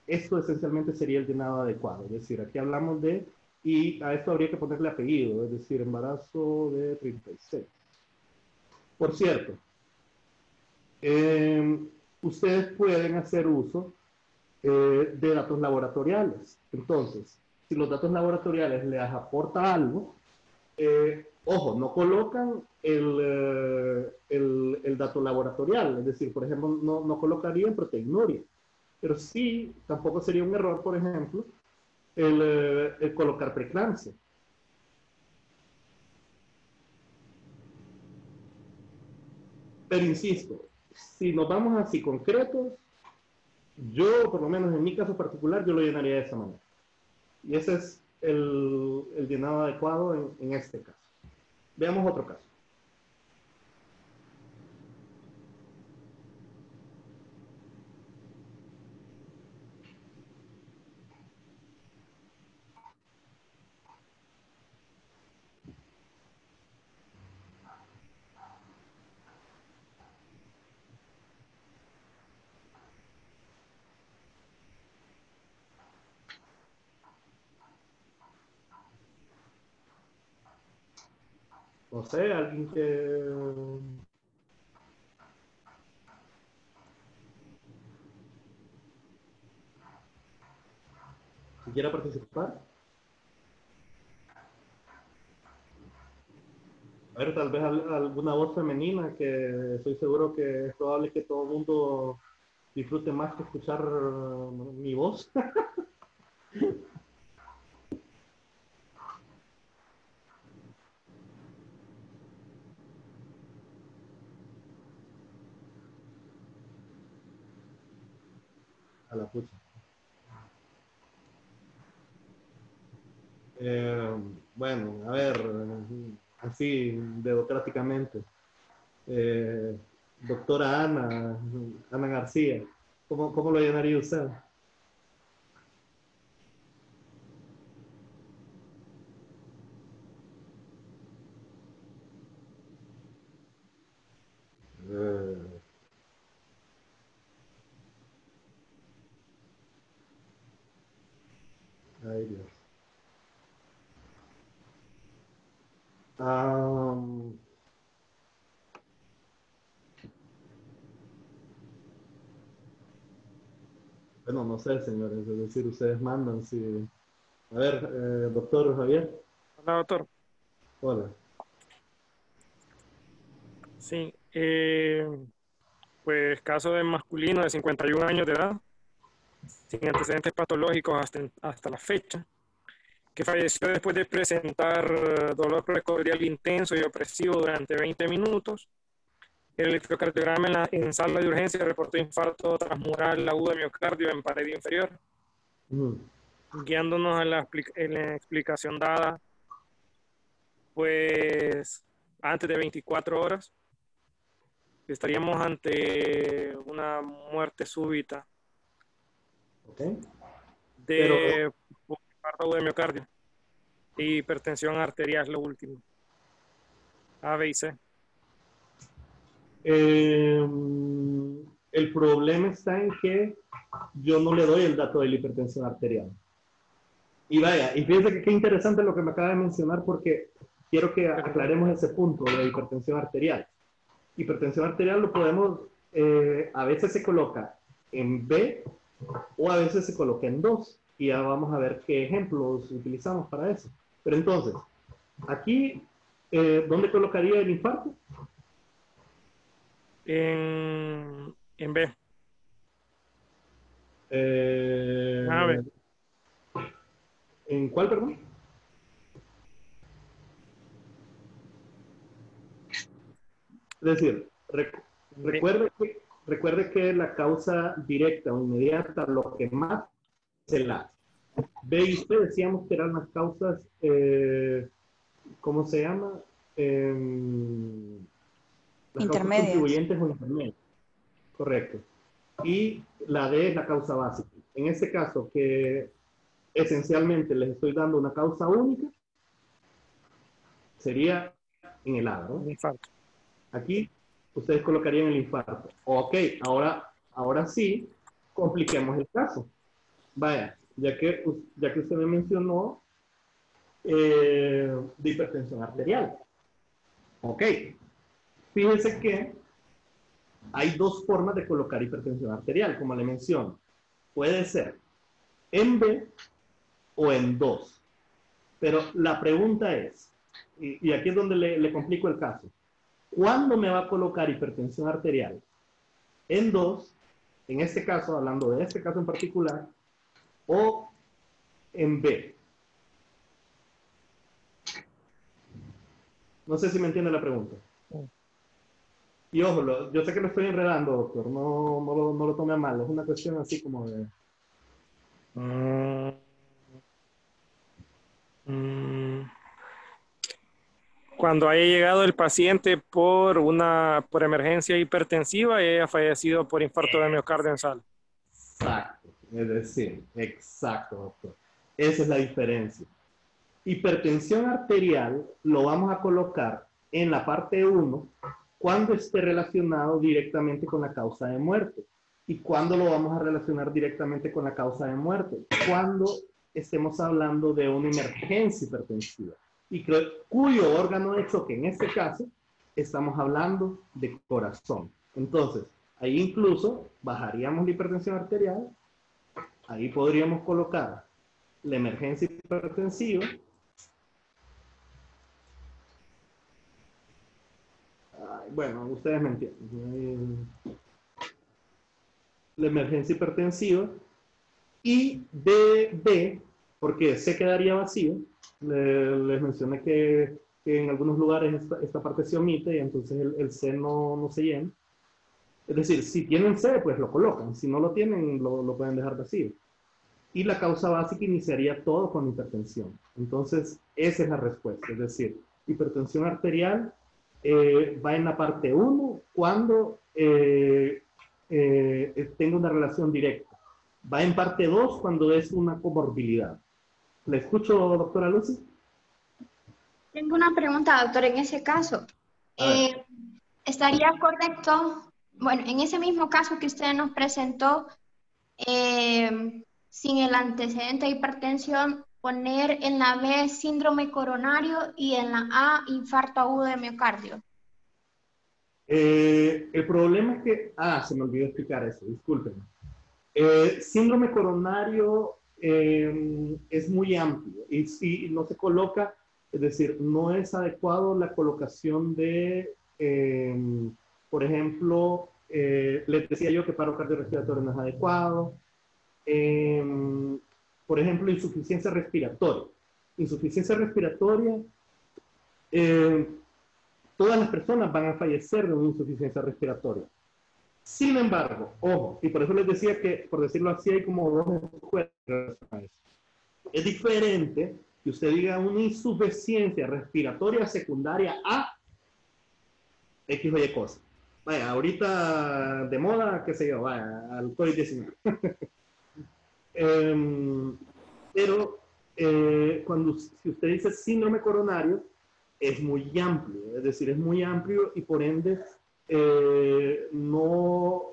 esto esencialmente sería el llenado adecuado. Es decir, aquí hablamos de, y a esto habría que ponerle apellido, es decir, embarazo de 36. Por cierto, ustedes pueden hacer uso de datos laboratoriales. Entonces, si los datos laboratoriales les aporta algo, ojo, no colocan el dato laboratorial, es decir, por ejemplo, no colocarían proteinuria, pero sí, tampoco sería un error, por ejemplo, el colocar preeclampsia. Pero insisto, si nos vamos así concretos, yo, por lo menos en mi caso particular, yo lo llenaría de esa manera. Y ese es el llenado adecuado en este caso. Veamos otro caso. No sé, alguien que quiera participar. A ver, tal vez alguna voz femenina, que estoy seguro que es probable que todo el mundo disfrute más que escuchar mi voz. A la pucha. Bueno, a ver, así, democráticamente. Doctora Ana García, ¿cómo lo llenaría usted? Ay, Dios. Bueno, no sé, señores, es decir, ustedes mandan. Si... A ver, doctor Javier. Hola, doctor. Hola. Sí, pues caso de masculino de 51 años de edad, sin antecedentes patológicos hasta la fecha, que falleció después de presentar dolor precordial intenso y opresivo durante 20 minutos. El electrocardiograma en sala de urgencia reportó infarto transmural agudo de miocardio en pared inferior. Guiándonos a en la explicación dada, pues antes de 24 horas, estaríamos ante una muerte súbita de infarto agudo de miocardio y hipertensión arterial, lo último. A, B y C. El problema está en que yo no le doy el dato de la hipertensión arterial. Y vaya, y fíjense que qué interesante lo que me acaba de mencionar, porque quiero que aclaremos ese punto de hipertensión arterial. Hipertensión arterial lo podemos, a veces se coloca en B o a veces se coloca en 2. Y ya vamos a ver qué ejemplos utilizamos para eso. Pero entonces, aquí, ¿dónde colocaría el infarto? En B. A ver. ¿En cuál, perdón? Es decir, recuerde que la causa directa o inmediata, lo que más es el A. B y C decíamos que eran las causas, ¿cómo se llama? Las causas contribuyentes o intermedias. Correcto. Y la D es la causa básica. En este caso, que esencialmente les estoy dando una causa única, sería en el A, ¿no? Infarto. Aquí ustedes colocarían el infarto. Ok, ahora sí, compliquemos el caso. Vaya, ya que usted me mencionó de hipertensión arterial. Ok, fíjense que hay dos formas de colocar hipertensión arterial, como le menciono. Puede ser en B o en 2. Pero la pregunta es, y aquí es donde le complico el caso, ¿cuándo me va a colocar hipertensión arterial? En 2, en este caso, hablando de este caso en particular, o en B. No sé si me entiende la pregunta. Y ojo, yo sé que lo estoy enredando, doctor, no lo tome a mal, es una cuestión así como de... Cuando haya llegado el paciente por emergencia hipertensiva y haya fallecido por infarto de miocardio en sala. Exacto, es decir, exacto, doctor. Esa es la diferencia. Hipertensión arterial lo vamos a colocar en la parte 1 cuando esté relacionado directamente con la causa de muerte. ¿Y cuándo lo vamos a relacionar directamente con la causa de muerte? Cuando estemos hablando de una emergencia hipertensiva. Y cuyo órgano de choque, en este caso, estamos hablando de corazón. Entonces, ahí incluso bajaríamos la hipertensión arterial, ahí podríamos colocar la emergencia hipertensiva, bueno, ustedes me entienden, la emergencia hipertensiva, y de B, porque C quedaría vacío. Les mencioné que en algunos lugares esta parte se omite y entonces el C no se llena. Es decir, si tienen C, pues lo colocan. Si no lo tienen, lo pueden dejar vacío. Y la causa básica iniciaría todo con hipertensión. Entonces, esa es la respuesta. Es decir, hipertensión arterial va en la parte 1 cuando tenga una relación directa. Va en parte 2 cuando es una comorbilidad. ¿Le escucho, doctora Lucy? Tengo una pregunta, doctor. En ese caso, ¿estaría correcto, bueno, en ese mismo caso que usted nos presentó, sin el antecedente de hipertensión, poner en la B síndrome coronario y en la A infarto agudo de miocardio? El problema es que... se me olvidó explicar eso, discúlpenme. Síndrome coronario es muy amplio y si no se coloca, es decir, no es adecuado la colocación de, por ejemplo, les decía yo que paro cardiorrespiratorio no es adecuado. Por ejemplo, insuficiencia respiratoria. Insuficiencia respiratoria, todas las personas van a fallecer de una insuficiencia respiratoria. Sin embargo, ojo, y por eso les decía que, por decirlo así, hay como dos escuelas. Es diferente que usted diga una insuficiencia respiratoria secundaria a X o Y cosa. Vaya, ahorita de moda, qué sé yo, vaya, al COVID-19. Pero si usted dice síndrome coronario, es muy amplio, es decir, es muy amplio y por ende no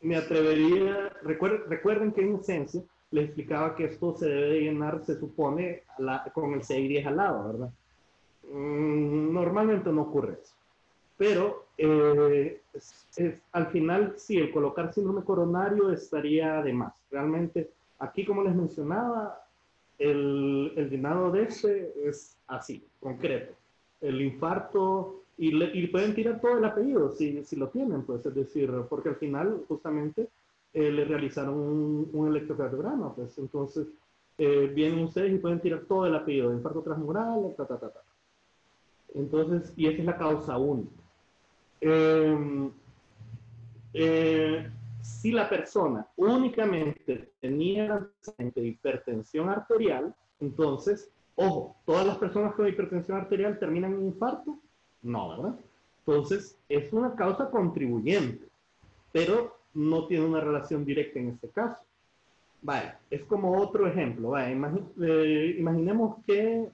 me atrevería, recuerden que en esencia les explicaba que esto se debe de llenar, se supone, con el CI10 al lado, ¿verdad? Normalmente no ocurre eso. Pero al final, sí, el colocar síndrome coronario estaría de más. Realmente, aquí como les mencionaba, el llenado de este es así, concreto. El infarto, y pueden tirar todo el apellido si lo tienen, pues, es decir, porque al final, justamente, le realizaron un electrocardiograma, pues, entonces, vienen ustedes y pueden tirar todo el apellido, infarto transmural, Entonces, y esa es la causa única. Si la persona únicamente tenía hipertensión arterial, entonces, ojo, ¿todas las personas con hipertensión arterial terminan en infarto? No, ¿verdad? Entonces, es una causa contribuyente, pero no tiene una relación directa en este caso. Vale, es como otro ejemplo. Vale, imaginemos que,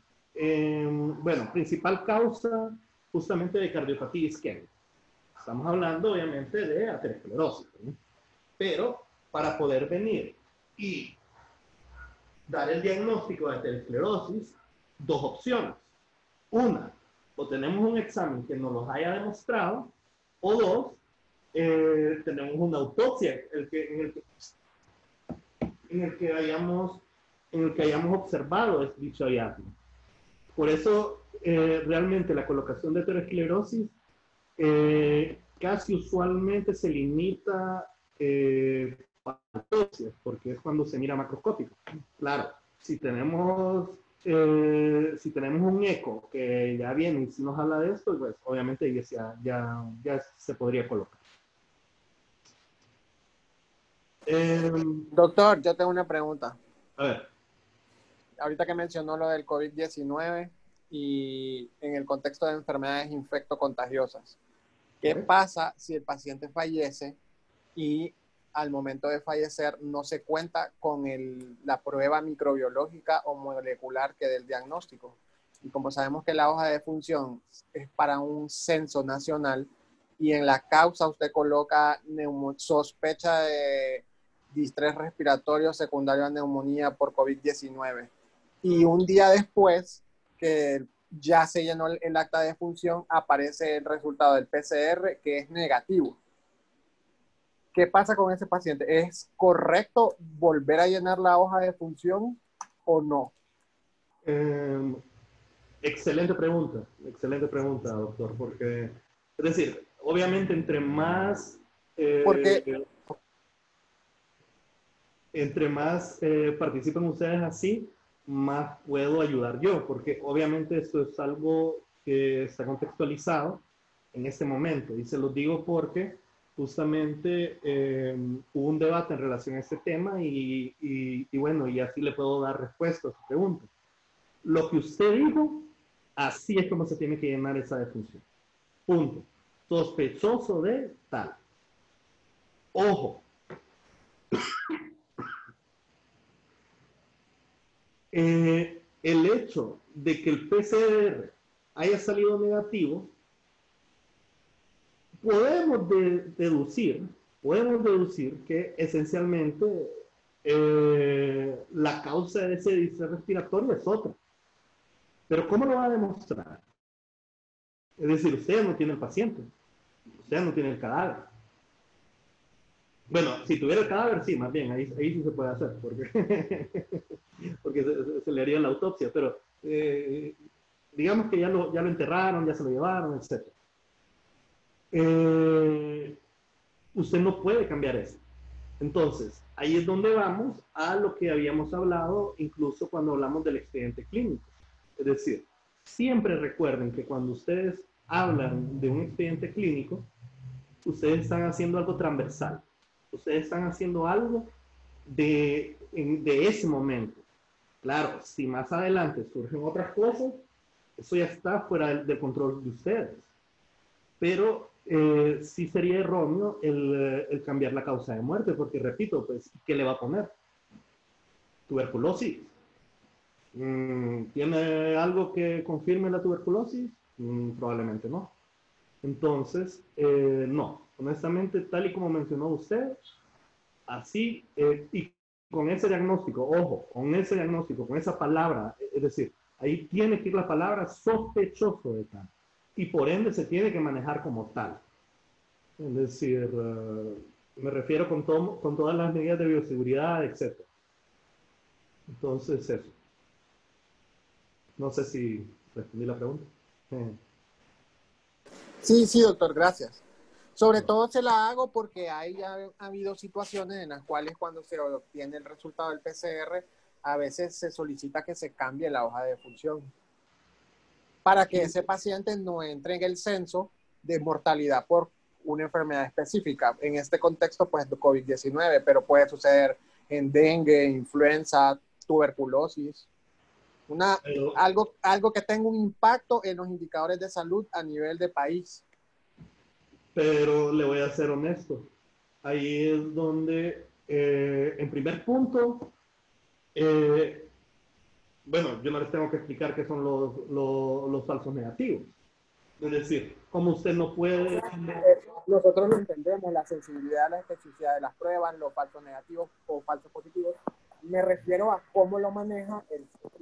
bueno, principal causa justamente de cardiopatía isquémica. Estamos hablando, obviamente, de aterosclerosis, ¿no? Pero para poder venir y dar el diagnóstico de aterosclerosis, dos opciones. Una, o tenemos un examen que nos los haya demostrado, o dos, tenemos una autopsia en el que hayamos observado dicho hallazgo. Por eso, realmente la colocación de aterosclerosis casi usualmente se limita a autopsias, porque es cuando se mira macroscópico. Claro, si tenemos un eco que ya viene y si nos habla de esto, pues obviamente ya se podría colocar. Doctor, yo tengo una pregunta. A ver. Ahorita que mencionó lo del COVID-19 y en el contexto de enfermedades infectocontagiosas, ¿qué pasa si el paciente fallece y al momento de fallecer no se cuenta con la prueba microbiológica o molecular que del diagnóstico? Y como sabemos que la hoja de función es para un censo nacional y en la causa usted coloca sospecha de distrés respiratorio secundario a neumonía por COVID-19 y un día después que ya se llenó el acta de función, aparece el resultado del PCR que es negativo. ¿Qué pasa con ese paciente? ¿Es correcto volver a llenar la hoja de función o no? Excelente pregunta, doctor, porque, es decir, obviamente entre más participen ustedes así, más puedo ayudar yo, porque obviamente esto es algo que está contextualizado en este momento, y se lo digo porque justamente hubo un debate en relación a este tema y bueno, y así le puedo dar respuesta a su pregunta. Lo que usted dijo, así es como se tiene que llenar esa defunción. Punto. Sospechoso de tal. Ojo. El hecho de que el PCR haya salido negativo, podemos deducir que esencialmente la causa de ese distrés respiratorio es otra. Pero ¿cómo lo va a demostrar? Es decir, usted no tiene el paciente, usted no tiene el cadáver. Bueno, si tuviera el cadáver, sí, más bien, ahí sí se puede hacer, porque se le haría la autopsia, pero digamos que ya lo enterraron, ya se lo llevaron, etc. Usted no puede cambiar eso. Entonces, ahí es donde vamos a lo que habíamos hablado incluso cuando hablamos del expediente clínico. Es decir, siempre recuerden que cuando ustedes hablan de un expediente clínico, ustedes están haciendo algo transversal. Ustedes están haciendo algo de ese momento. Claro, si más adelante surgen otras cosas, eso ya está fuera del control de ustedes. Pero sí sería erróneo el cambiar la causa de muerte, porque repito, pues, ¿qué le va a poner? Tuberculosis. ¿Tiene algo que confirme la tuberculosis? Probablemente no. Entonces, no, honestamente, tal y como mencionó usted, así, y con ese diagnóstico, ojo, con ese diagnóstico, con esa palabra, es decir, ahí tiene que ir la palabra sospechoso de tal, y por ende se tiene que manejar como tal. Es decir, me refiero con todas las medidas de bioseguridad, etc. Entonces, eso. No sé si respondí la pregunta. Sí, doctor, gracias. Sobre todo se la hago porque ha habido situaciones en las cuales cuando se obtiene el resultado del PCR, a veces se solicita que se cambie la hoja de función para que ese paciente no entre en el censo de mortalidad por una enfermedad específica. En este contexto, pues, COVID-19, pero puede suceder en dengue, influenza, tuberculosis. Algo que tenga un impacto en los indicadores de salud a nivel de país. Pero le voy a ser honesto. Ahí es donde, en primer punto, bueno, yo no les tengo que explicar qué son los falsos negativos. Es decir, como usted no puede... Nosotros lo entendemos, la sensibilidad, la especificidad de las pruebas, los falsos negativos o falsos positivos. Me refiero a cómo lo maneja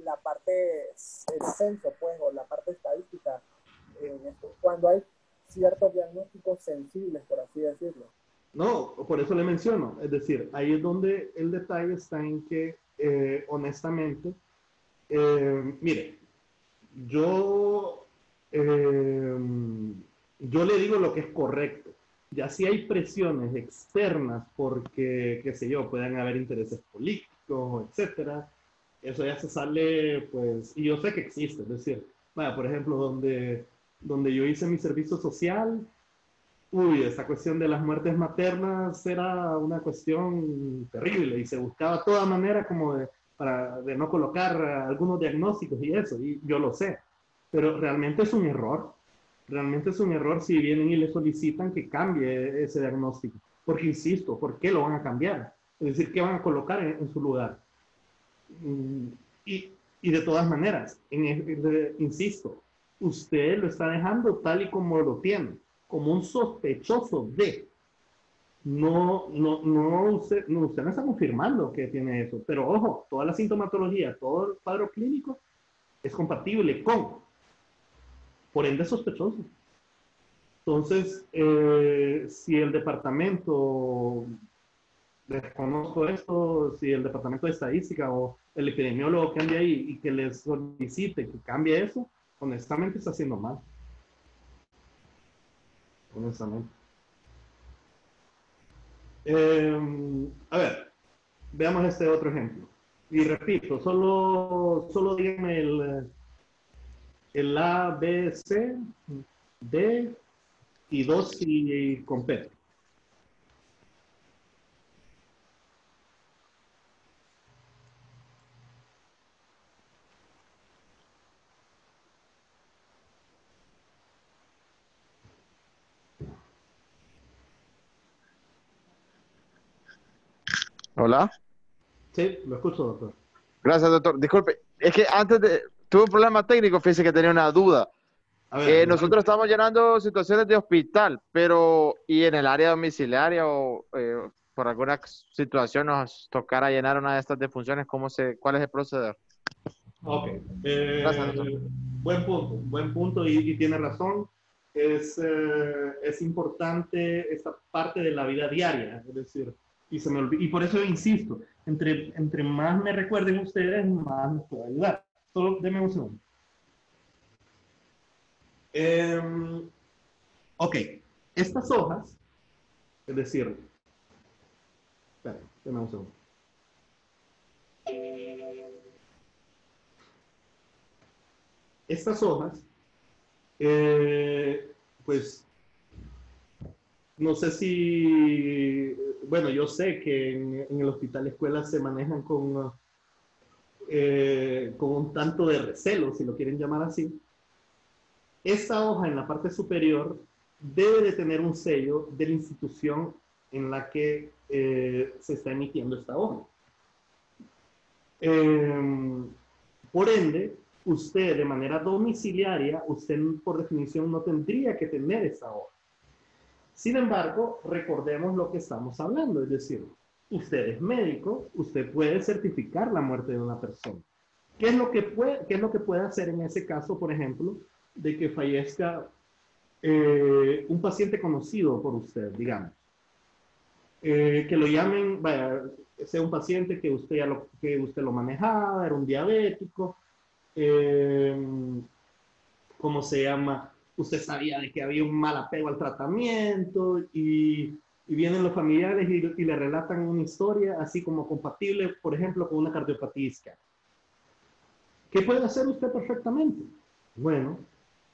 la parte, el censo, pues, o la parte estadística, cuando hay ciertos diagnósticos sensibles, por así decirlo. No, por eso le menciono. Es decir, ahí es donde el detalle está en que, honestamente, mire, yo le digo lo que es correcto. Ya si hay presiones externas porque, qué sé yo, puedan haber intereses políticos, etcétera, eso ya se sale, pues, y yo sé que existe. Es decir, vaya, por ejemplo, donde yo hice mi servicio social, esa cuestión de las muertes maternas era una cuestión terrible y se buscaba toda manera como de no colocar algunos diagnósticos y eso, y yo lo sé, pero realmente es un error. Realmente es un error si vienen y le solicitan que cambie ese diagnóstico. Porque, insisto, ¿por qué lo van a cambiar? Es decir, ¿qué van a colocar en su lugar? Y de todas maneras, insisto, usted lo está dejando tal y como lo tiene, como un sospechoso de. Usted no está confirmando que tiene eso, pero ojo, toda la sintomatología, todo el cuadro clínico es compatible con, por ende sospechoso. Entonces, si el departamento, desconozco esto, si el departamento de estadística o el epidemiólogo que ande ahí y que les solicite que cambie eso, honestamente está haciendo mal. Honestamente. A ver, veamos este otro ejemplo. Y repito, solo díganme el A, B, C, D y 2 si compete. Hola. Sí, lo escucho, doctor. Gracias, doctor. Disculpe, es que tuve un problema técnico, fíjese que tenía una duda. A ver, nosotros estamos llenando situaciones de hospital, pero ¿y en el área domiciliaria o por alguna situación nos tocara llenar una de estas defunciones? ¿Cuál es el proceder? Ok. Gracias, doctor. Buen punto y tiene razón. Es importante esta parte de la vida diaria, es decir, y por eso insisto, entre más me recuerden ustedes, más nos puedo ayudar. Solo denme un segundo. Ok, estas hojas, es decir, espera, denme un segundo. Estas hojas, pues, no sé si, bueno, yo sé que en el hospital escuela se manejan con un tanto de recelo, si lo quieren llamar así. Esta hoja en la parte superior debe de tener un sello de la institución en la que se está emitiendo esta hoja. Por ende, usted de manera domiciliaria, usted por definición no tendría que tener esa hoja. Sin embargo, recordemos lo que estamos hablando, es decir, usted es médico, usted puede certificar la muerte de una persona. ¿Qué es lo que puede hacer en ese caso, por ejemplo, de que fallezca un paciente conocido por usted, digamos? Que lo llamen, vaya, sea un paciente que usted lo manejaba, era un diabético, ¿cómo se llama? Usted sabía de que había un mal apego al tratamiento y vienen los familiares y le relatan una historia así como compatible, por ejemplo, con una cardiopatía isquémica. ¿Qué puede hacer usted perfectamente? Bueno,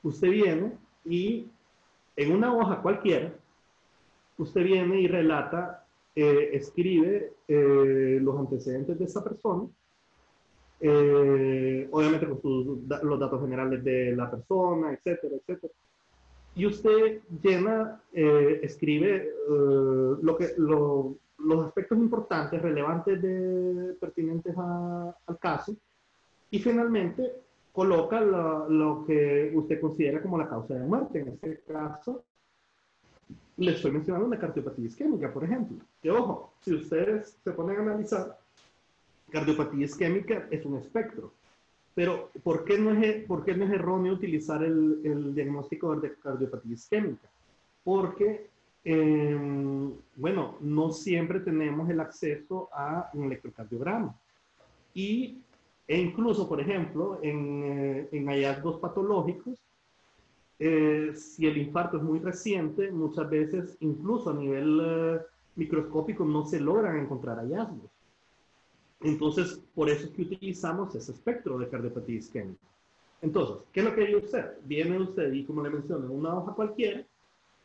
usted viene y en una hoja cualquiera, usted viene y relata, escribe los antecedentes de esa persona, obviamente con los datos generales de la persona, etcétera, etcétera. Y usted llena, escribe los aspectos importantes, relevantes, pertinentes al caso, y finalmente coloca lo que usted considera como la causa de muerte. En este caso, le estoy mencionando una cardiopatía isquémica, por ejemplo. Que ojo, si ustedes se ponen a analizar, cardiopatía isquémica es un espectro. Pero, ¿por qué no es erróneo utilizar el diagnóstico de cardiopatía isquémica? Porque, bueno, no siempre tenemos el acceso a un electrocardiograma. E incluso, por ejemplo, en hallazgos patológicos, si el infarto es muy reciente, muchas veces, incluso a nivel microscópico, no se logran encontrar hallazgos. Entonces, por eso es que utilizamos ese espectro de cardiopatía isquémica. Entonces, ¿qué es lo que haría usted? Viene usted y, como le mencioné, en una hoja cualquiera,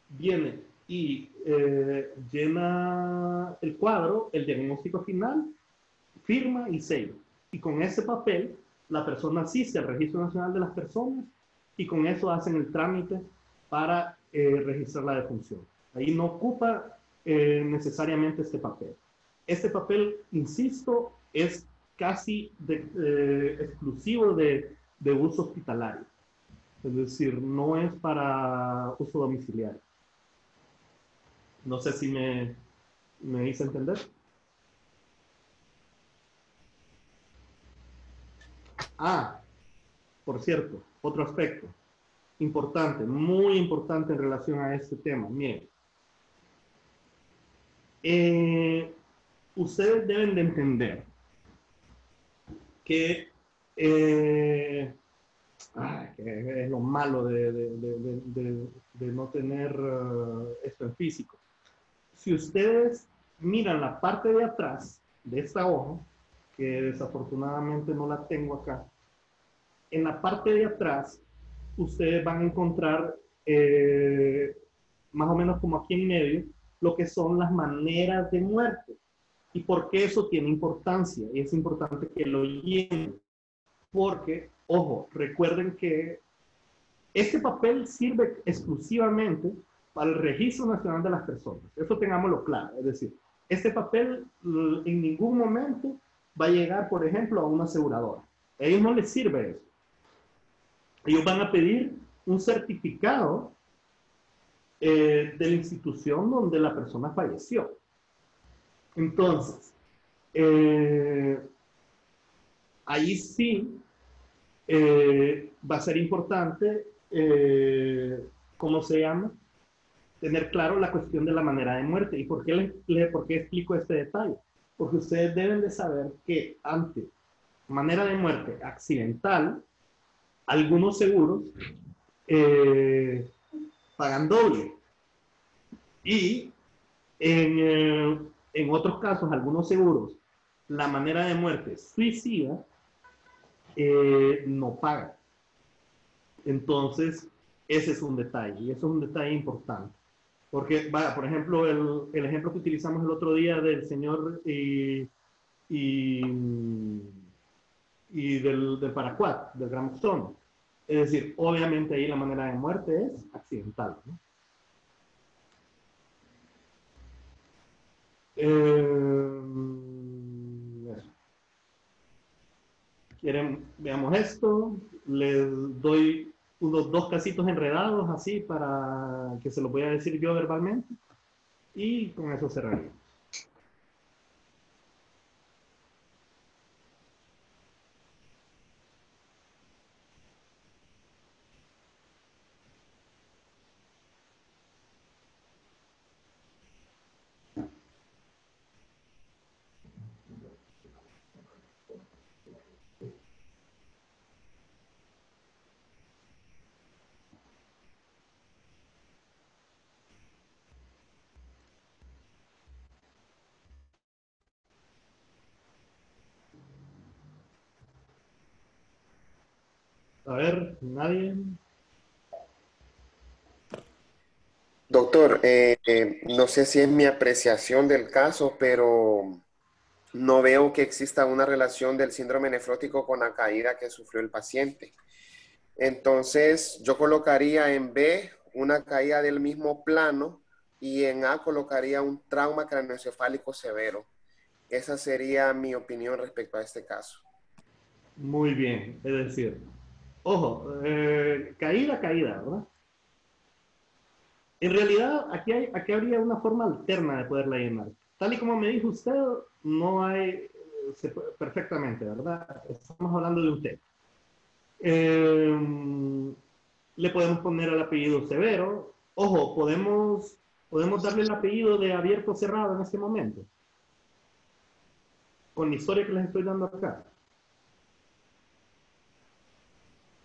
viene y llena el cuadro, el diagnóstico final, firma y sello. Y con ese papel, la persona asiste al Registro Nacional de las Personas y con eso hacen el trámite para registrar la defunción. Ahí no ocupa necesariamente este papel. Este papel, insisto, es casi exclusivo de uso hospitalario. Es decir, no es para uso domiciliario. No sé si me hice entender. Ah, por cierto, otro aspecto importante, muy importante en relación a este tema. Miren, ustedes deben de entender que que es lo malo de no tener esto en físico. Si ustedes miran la parte de atrás de esta hoja, que desafortunadamente no la tengo acá, en la parte de atrás ustedes van a encontrar más o menos como aquí en medio lo que son las maneras de muerte. ¿Y por qué eso tiene importancia? Y es importante que lo llenen. Porque, ojo, recuerden que este papel sirve exclusivamente para el Registro Nacional de las Personas. Eso tengámoslo claro. Es decir, este papel en ningún momento va a llegar, por ejemplo, a una aseguradora. A ellos no les sirve eso. Ellos van a pedir un certificado de la institución donde la persona falleció. Entonces, ahí sí va a ser importante, ¿cómo se llama? Tener claro la cuestión de la manera de muerte. ¿Y por qué explico este detalle? Porque ustedes deben de saber que ante manera de muerte accidental, algunos seguros pagan doble. Y en otros casos, algunos seguros, la manera de muerte suicida no paga. Entonces, ese es un detalle, y eso es un detalle importante. Porque, vaya, por ejemplo, el ejemplo que utilizamos el otro día del señor y del Paraquat, del Gramoxone. Es decir, obviamente ahí la manera de muerte es accidental, ¿no? Veamos esto. les doy unos 2 casitos enredados así para que se los voy a decir yo verbalmente y con eso cerraría. A ver, nadie. Doctor, no sé si es mi apreciación del caso, pero no veo que exista una relación del síndrome nefrótico con la caída que sufrió el paciente. Entonces, yo colocaría en B una caída del mismo plano y en A colocaría un trauma craneoencefálico severo. Esa sería mi opinión respecto a este caso. Muy bien, es decir, ojo, caída, ¿verdad? En realidad, aquí habría una forma alterna de poderla llenar. Tal y como me dijo usted, no hay, perfectamente, ¿verdad? Estamos hablando de un tema. Le podemos poner el apellido severo. Ojo, podemos darle el apellido de abierto o cerrado en este momento. Con la historia que les estoy dando acá.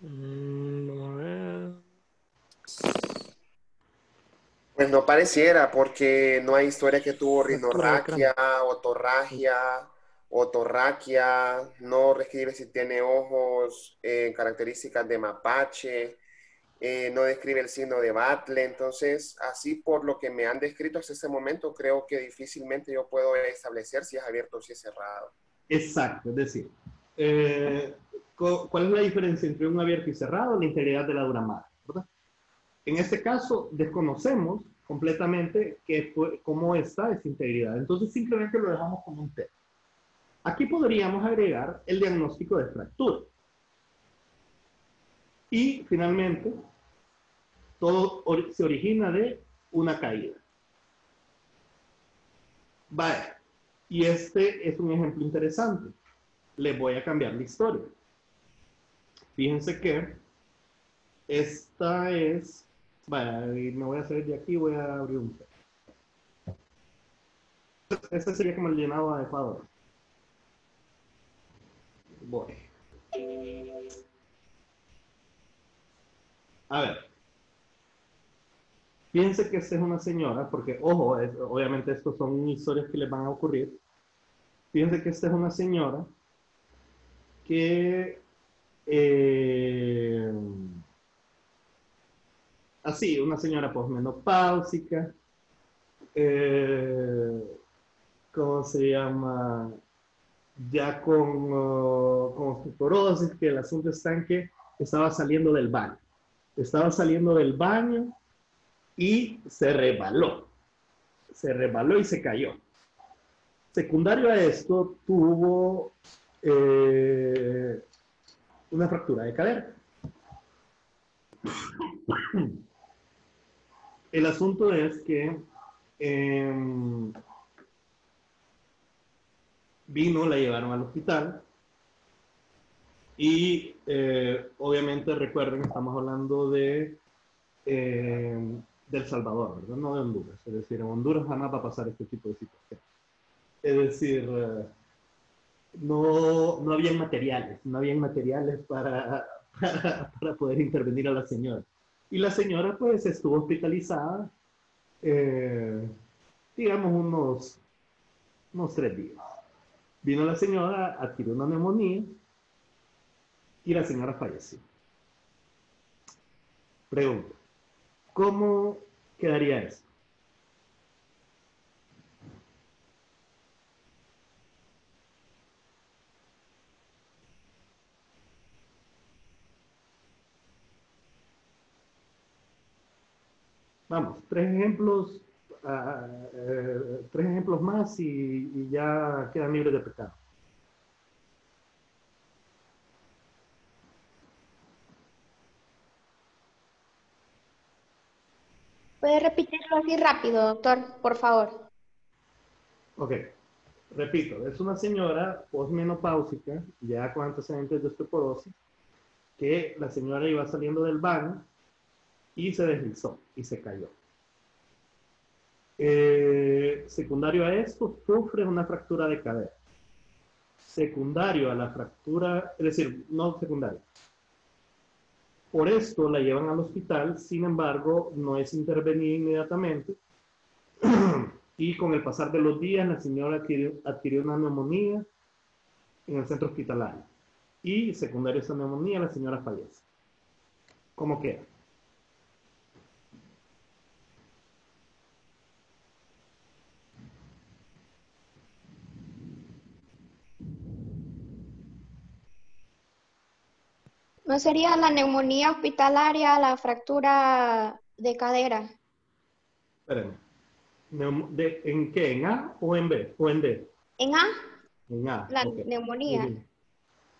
A ver. Pues no pareciera, porque no hay historia que tuvo Fractura de cráneo. rinorraquia, otorraquia, no describe si tiene ojos, características de mapache, no describe el signo de Battle. Entonces, así por lo que me han descrito hasta este momento, creo que difícilmente yo puedo establecer si es abierto o si es cerrado. Exacto, es decir, ¿cuál es la diferencia entre un abierto y cerrado? La integridad de la dura madre, ¿verdad? En este caso, desconocemos completamente cómo está esa integridad. Entonces, simplemente lo dejamos como un tema. Aquí podríamos agregar el diagnóstico de fractura. Y, finalmente, todo se origina de una caída. Vaya, y este es un ejemplo interesante. Les voy a cambiar la historia. Fíjense que esta es... Vaya, y me voy a hacer de aquí, voy a abrir un... Este sería como el llenado adecuado. Voy. A ver. Fíjense que esta es una señora, porque, ojo, obviamente estos son historias que les van a ocurrir. Fíjense que esta es una señora que... así, una señora posmenopáusica, ¿cómo se llama? Ya con osteoporosis, que el asunto está en que estaba saliendo del baño. Estaba saliendo del baño y se resbaló. Se resbaló y se cayó. Secundario a esto, tuvo una fractura de cadera. El asunto es que vino, la llevaron al hospital y obviamente recuerden, estamos hablando de El Salvador, ¿verdad? No de Honduras. Es decir, en Honduras jamás va a pasar este tipo de situación. Es decir, no habían materiales para poder intervenir a la señora. Y la señora pues estuvo hospitalizada, digamos unos 3 días. Vino la señora, adquirió una neumonía y la señora falleció. Pregunto, ¿cómo quedaría eso? Vamos, 3 ejemplos, 3 ejemplos más y ya quedan libres de pecado. ¿Puede repetirlo así rápido, doctor, por favor? Ok, repito, es una señora posmenopáusica, ya con antecedentes de osteoporosis, que la señora iba saliendo del baño y se deslizó y se cayó. Secundario a esto, sufre una fractura de cadera. Secundario a la fractura, es decir, no secundario. Por esto la llevan al hospital, sin embargo, no es intervenida inmediatamente. Y con el pasar de los días, la señora adquirió una neumonía en el centro hospitalario. Y secundario a esa neumonía, la señora fallece. ¿Cómo queda? ¿No sería la neumonía hospitalaria, la fractura de cadera? Espérenme. ¿En qué? ¿En A o en B? ¿O en D? En A, En A, la ok. neumonía.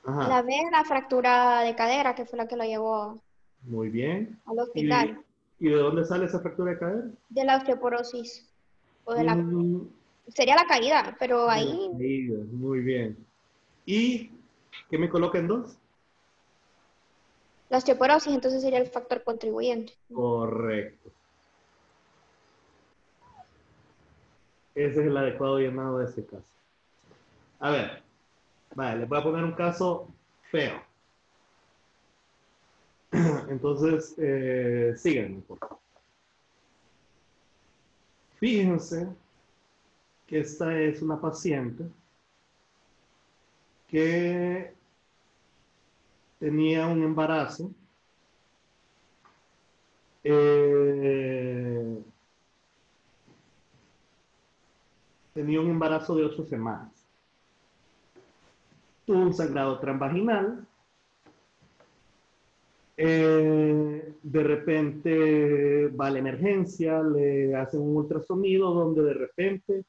Ajá. La B, la fractura de cadera, que fue la que lo llevó Muy bien. al hospital. ¿Y de dónde sale esa fractura de cadera? De la osteoporosis. O de la... Mm, Sería la caída, pero de la ahí... caída. Muy bien. ¿Y qué me coloca en 2? La osteoporosis, entonces sería el factor contribuyente. Correcto. Ese es el adecuado llamado de ese caso. A ver, vale, les voy a poner un caso feo. Entonces, síganme, por favor. Fíjense que esta es una paciente que tenía un embarazo de 8 semanas. Tuvo un sangrado transvaginal. De repente va a la emergencia, le hacen un ultrasonido donde de repente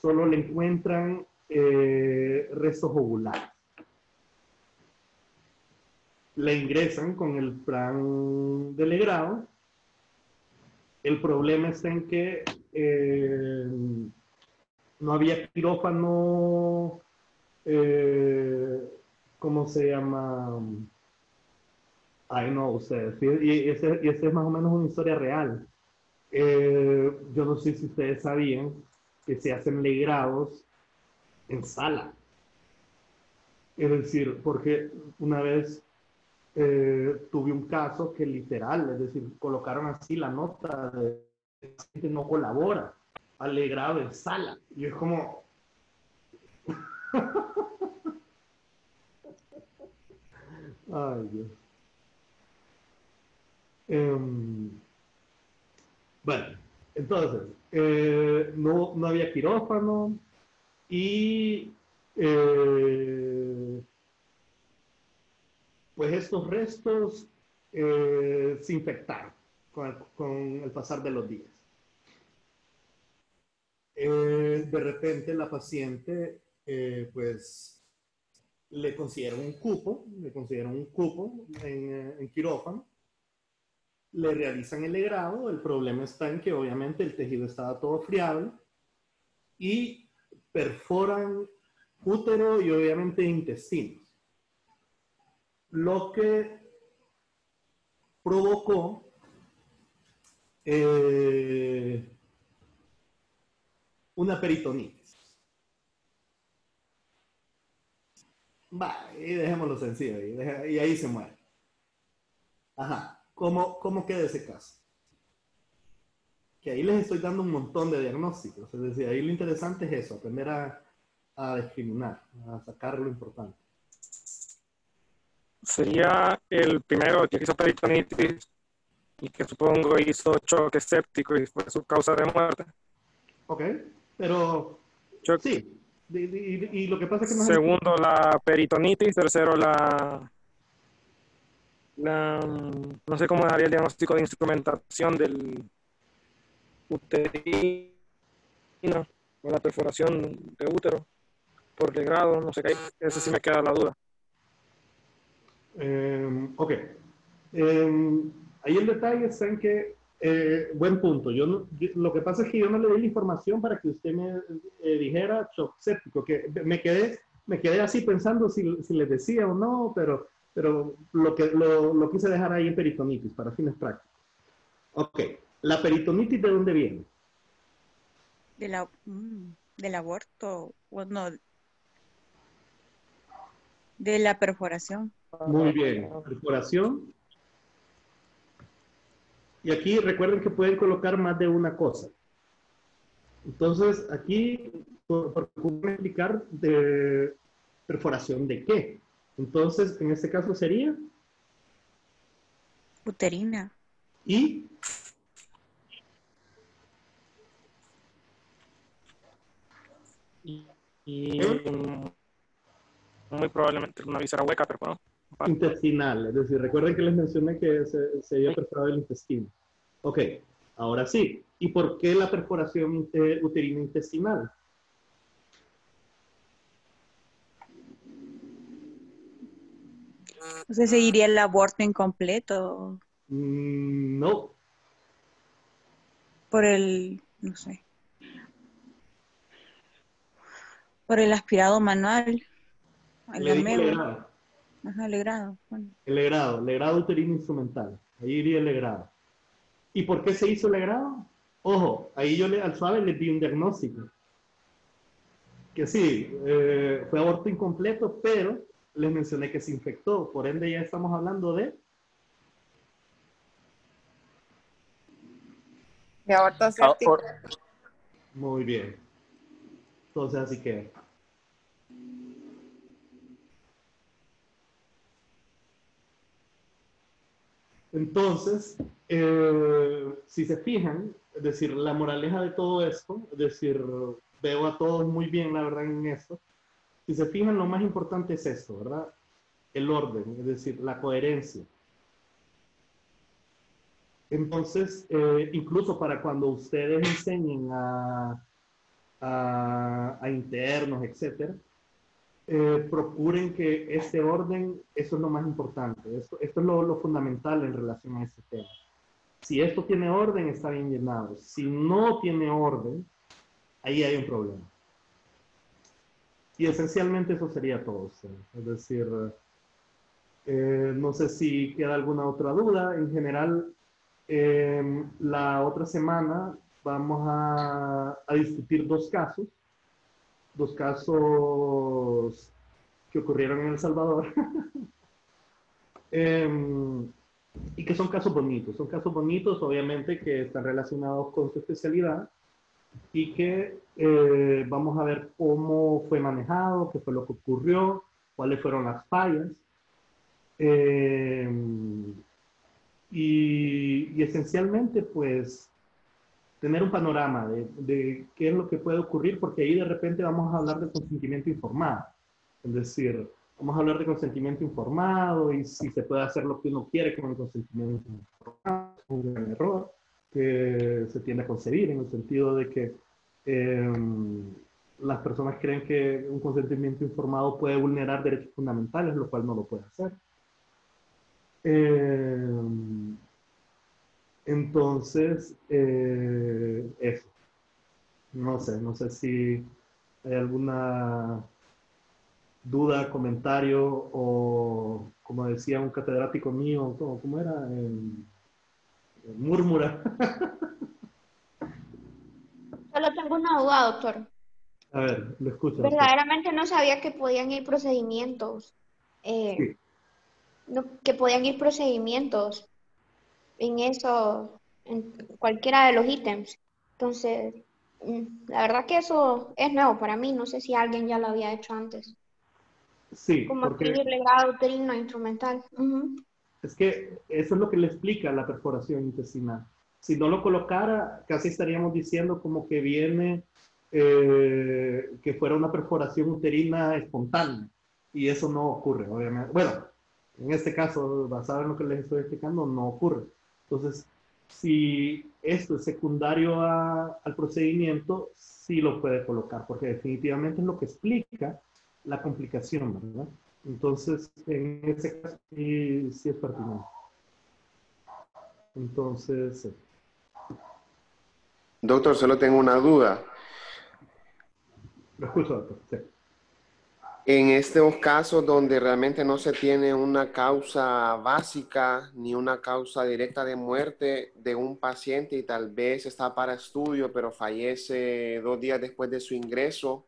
solo le encuentran restos ovulares. Le ingresan con el plan de legrado. El problema está en que no había quirófano, ¿cómo se llama? Ay, no, ustedes. Y esa es más o menos una historia real. Yo no sé si ustedes sabían que se hacen legrados en sala. Es decir, porque una vez tuve un caso que literal, es decir, colocaron así la nota de que no colabora al legrado en sala. Y es como... Ay, Dios. Bueno, entonces, no había quirófano y pues estos restos se infectaron con el pasar de los días. De repente la paciente pues le consiguieron un cupo en quirófano. Le realizan el legrado, el problema está en que obviamente el tejido estaba todo friable y perforan útero y obviamente intestinos, lo que provocó una peritonitis. Va, y dejémoslo sencillo, y ahí se muere. Ajá. ¿Cómo queda ese caso? Que ahí les estoy dando un montón de diagnósticos. Es decir, ahí lo interesante es eso, aprender a discriminar, a sacar lo importante. Sería el primero que hizo peritonitis y que supongo hizo choque séptico y fue su causa de muerte. Ok, pero sí. Y lo que pasa es que... Segundo, la peritonitis. Tercero, no sé cómo daría el diagnóstico de instrumentación del uterino o la perforación de útero por legrado, no sé qué, eso sí me queda la duda. Ok. Ahí el detalle está en que buen punto. Lo que pasa es que yo no le di la información para que usted me dijera shock séptico, que me quedé así pensando si les decía o no, pero lo quise dejar ahí en peritonitis para fines prácticos. Ok, ¿la peritonitis de dónde viene? Del aborto, bueno, de la perforación. Muy bien, perforación. Y aquí recuerden que pueden colocar más de una cosa. Entonces, aquí pueden explicar de perforación de qué. Entonces, en este caso sería... Uterina. ¿Y? Y muy probablemente una víscera hueca, pero bueno. Intestinal, es decir, recuerden que les mencioné que se había perforado el intestino. Ok, ahora sí. ¿Y por qué la perforación uterina intestinal? O sea, seguiría el aborto incompleto. No. Por el, no sé. Por el aspirado manual. El legrado. Ajá, legrado. Bueno. El legrado uterino instrumental. Ahí iría el legrado. ¿Y por qué se hizo el legrado? Ojo, ahí yo al suave le di un diagnóstico. Que sí, fue aborto incompleto, pero les mencioné que se infectó. Por ende ya estamos hablando de aborto séptico. Muy bien. Entonces así que... Entonces, si se fijan, es decir, la moraleja de todo esto, es decir, veo a todos muy bien, la verdad, en esto. Si se fijan, lo más importante es esto, ¿verdad? El orden, es decir, la coherencia. Entonces, incluso para cuando ustedes enseñen a internos, etcétera, procuren que este orden, eso es lo más importante. Esto es lo fundamental en relación a este tema. Si esto tiene orden, está bien llenado. Si no tiene orden, ahí hay un problema. Y esencialmente eso sería todo. Es decir, no sé si queda alguna otra duda. En general, la otra semana vamos a discutir dos casos que ocurrieron en El Salvador. Y que son casos bonitos, obviamente, que están relacionados con su especialidad y que vamos a ver cómo fue manejado, qué fue lo que ocurrió, cuáles fueron las fallas. Y esencialmente, pues, tener un panorama de qué es lo que puede ocurrir, porque ahí de repente vamos a hablar del consentimiento informado. Es decir, vamos a hablar de consentimiento informado y si se puede hacer lo que uno quiere con el consentimiento informado. Es un gran error que se tiende a concebir en el sentido de que las personas creen que un consentimiento informado puede vulnerar derechos fundamentales, lo cual no lo puede hacer. Entonces, eso. No sé si hay alguna duda, comentario o, como decía un catedrático mío, ¿cómo era? Múrmura. Solo tengo una duda, doctor. A ver, lo escucho. Verdaderamente no sabía que podían ir procedimientos. Sí. Que podían ir procedimientos en eso, en cualquiera de los ítems. Entonces, la verdad que eso es nuevo para mí. No sé si alguien ya lo había hecho antes. Sí, como porque escribir legrado uterino instrumental. es que eso es lo que le explica la perforación intestinal. Si no lo colocara, casi estaríamos diciendo como que viene que fuera una perforación uterina espontánea. Y eso no ocurre, obviamente. Bueno, en este caso, basado en lo que les estoy explicando, no ocurre. Entonces, si esto es secundario al procedimiento, sí lo puede colocar, porque definitivamente es lo que explica la complicación, ¿verdad? Entonces, en ese caso sí es pertinente. Entonces, Doctor, solo tengo una duda. Lo escucho, doctor. Sí. En estos casos donde realmente no se tiene una causa básica ni una causa directa de muerte de un paciente y tal vez está para estudio, pero fallece 2 días después de su ingreso,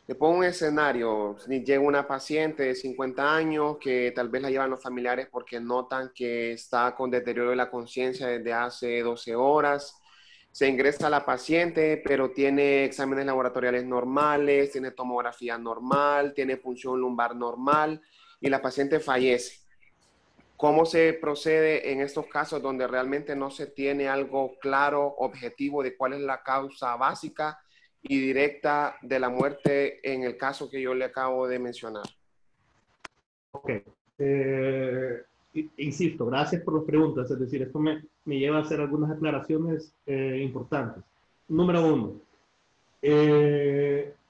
le pongo un escenario. Llega una paciente de 50 años que tal vez la llevan los familiares porque notan que está con deterioro de la conciencia desde hace 12 horas. Se ingresa a la paciente, pero tiene exámenes laboratoriales normales, tiene tomografía normal, tiene punción lumbar normal y la paciente fallece. ¿Cómo se procede en estos casos donde realmente no se tiene algo claro, objetivo de cuál es la causa básica y directa de la muerte en el caso que yo le acabo de mencionar? Ok. Insisto, gracias por las preguntas. Es decir, esto me lleva a hacer algunas aclaraciones importantes. Número 1.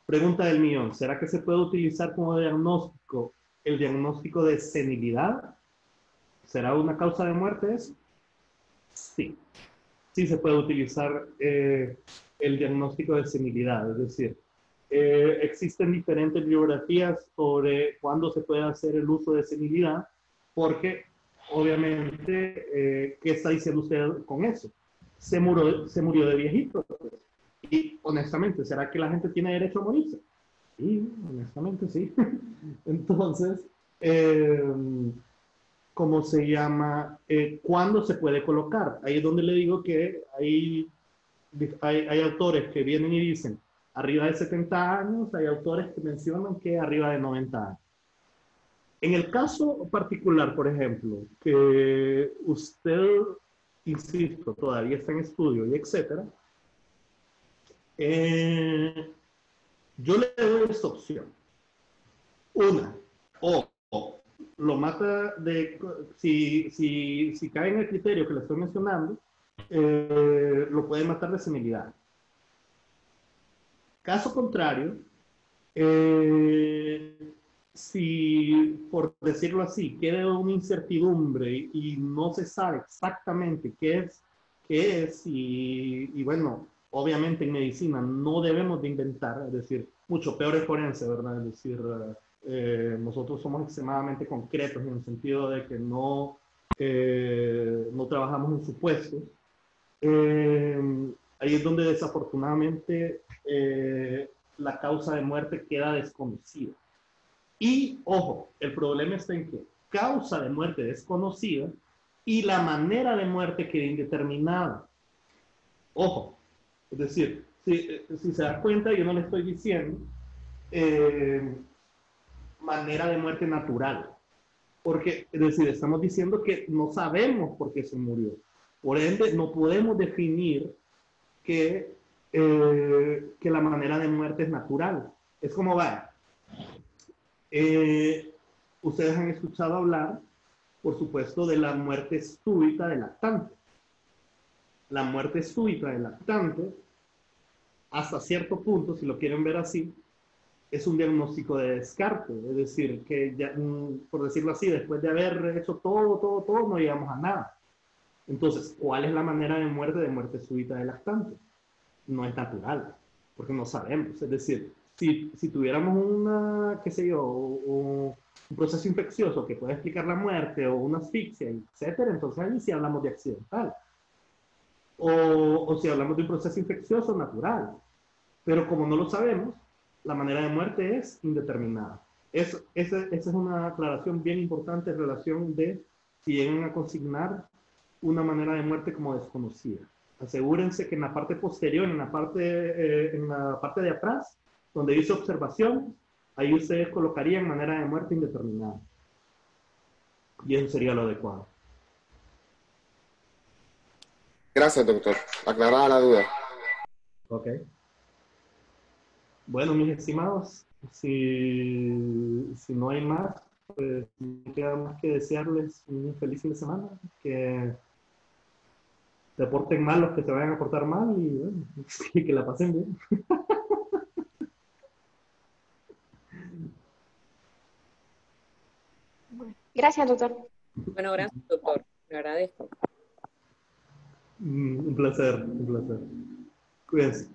Pregunta del millón. ¿Será que se puede utilizar como diagnóstico el diagnóstico de senilidad? ¿Será una causa de muerte eso? Sí. Sí se puede utilizar el diagnóstico de senilidad. Es decir, existen diferentes bibliografías sobre cuándo se puede hacer el uso de senilidad, porque obviamente, ¿qué está diciendo usted con eso? Se murió de viejito. Y honestamente, ¿será que la gente tiene derecho a morirse? Sí, honestamente sí. Entonces, ¿cómo se llama? ¿Cuándo se puede colocar? Ahí es donde le digo que hay autores que vienen y dicen arriba de 70 años, hay autores que mencionan que arriba de 90 años. En el caso particular, por ejemplo, que usted, insisto, todavía está en estudio y etcétera, yo le doy esta opción. Una, o lo mata de, si cae en el criterio que le estoy mencionando, lo puede matar de senilidad. Caso contrario, si, por decirlo así, queda una incertidumbre y no se sabe exactamente qué es y bueno, obviamente en medicina no debemos de inventar, es decir, mucho peor es forense, ¿verdad? Es decir, nosotros somos extremadamente concretos en el sentido de que no trabajamos en supuestos. Ahí es donde desafortunadamente la causa de muerte queda desconocida. Y, ojo, el problema está en que causa de muerte desconocida y la manera de muerte queda indeterminada. Ojo, es decir, si se da cuenta, yo no le estoy diciendo manera de muerte natural. Porque, es decir, estamos diciendo que no sabemos por qué se murió. Por ende, no podemos definir que la manera de muerte es natural. Es como va. Ustedes han escuchado hablar, por supuesto, de la muerte súbita del lactante. La muerte súbita del lactante, hasta cierto punto, si lo quieren ver así, es un diagnóstico de descarte. Es decir, que ya, por decirlo así, después de haber hecho todo, no llegamos a nada. Entonces, ¿cuál es la manera de muerte súbita del lactante? No es natural, porque no sabemos. Es decir, si tuviéramos una, qué sé yo, un proceso infeccioso que puede explicar la muerte o una asfixia, etcétera, entonces ahí sí hablamos de accidental. O si hablamos de un proceso infeccioso natural. Pero como no lo sabemos, la manera de muerte es indeterminada. Esa es una aclaración bien importante en relación de si llegan a consignar una manera de muerte como desconocida. Asegúrense que en la parte posterior, en la parte de atrás, donde dice observación, ahí ustedes colocarían manera de muerte indeterminada. Y eso sería lo adecuado. Gracias, doctor. Aclarada la duda. Ok. Bueno, mis estimados, si no hay más, pues no queda más que desearles un feliz fin de semana, que se porten mal los que se vayan a portar mal y bueno, y que la pasen bien. Gracias, doctor. Bueno, gracias, doctor. Le agradezco. Un placer, un placer. Cuídense.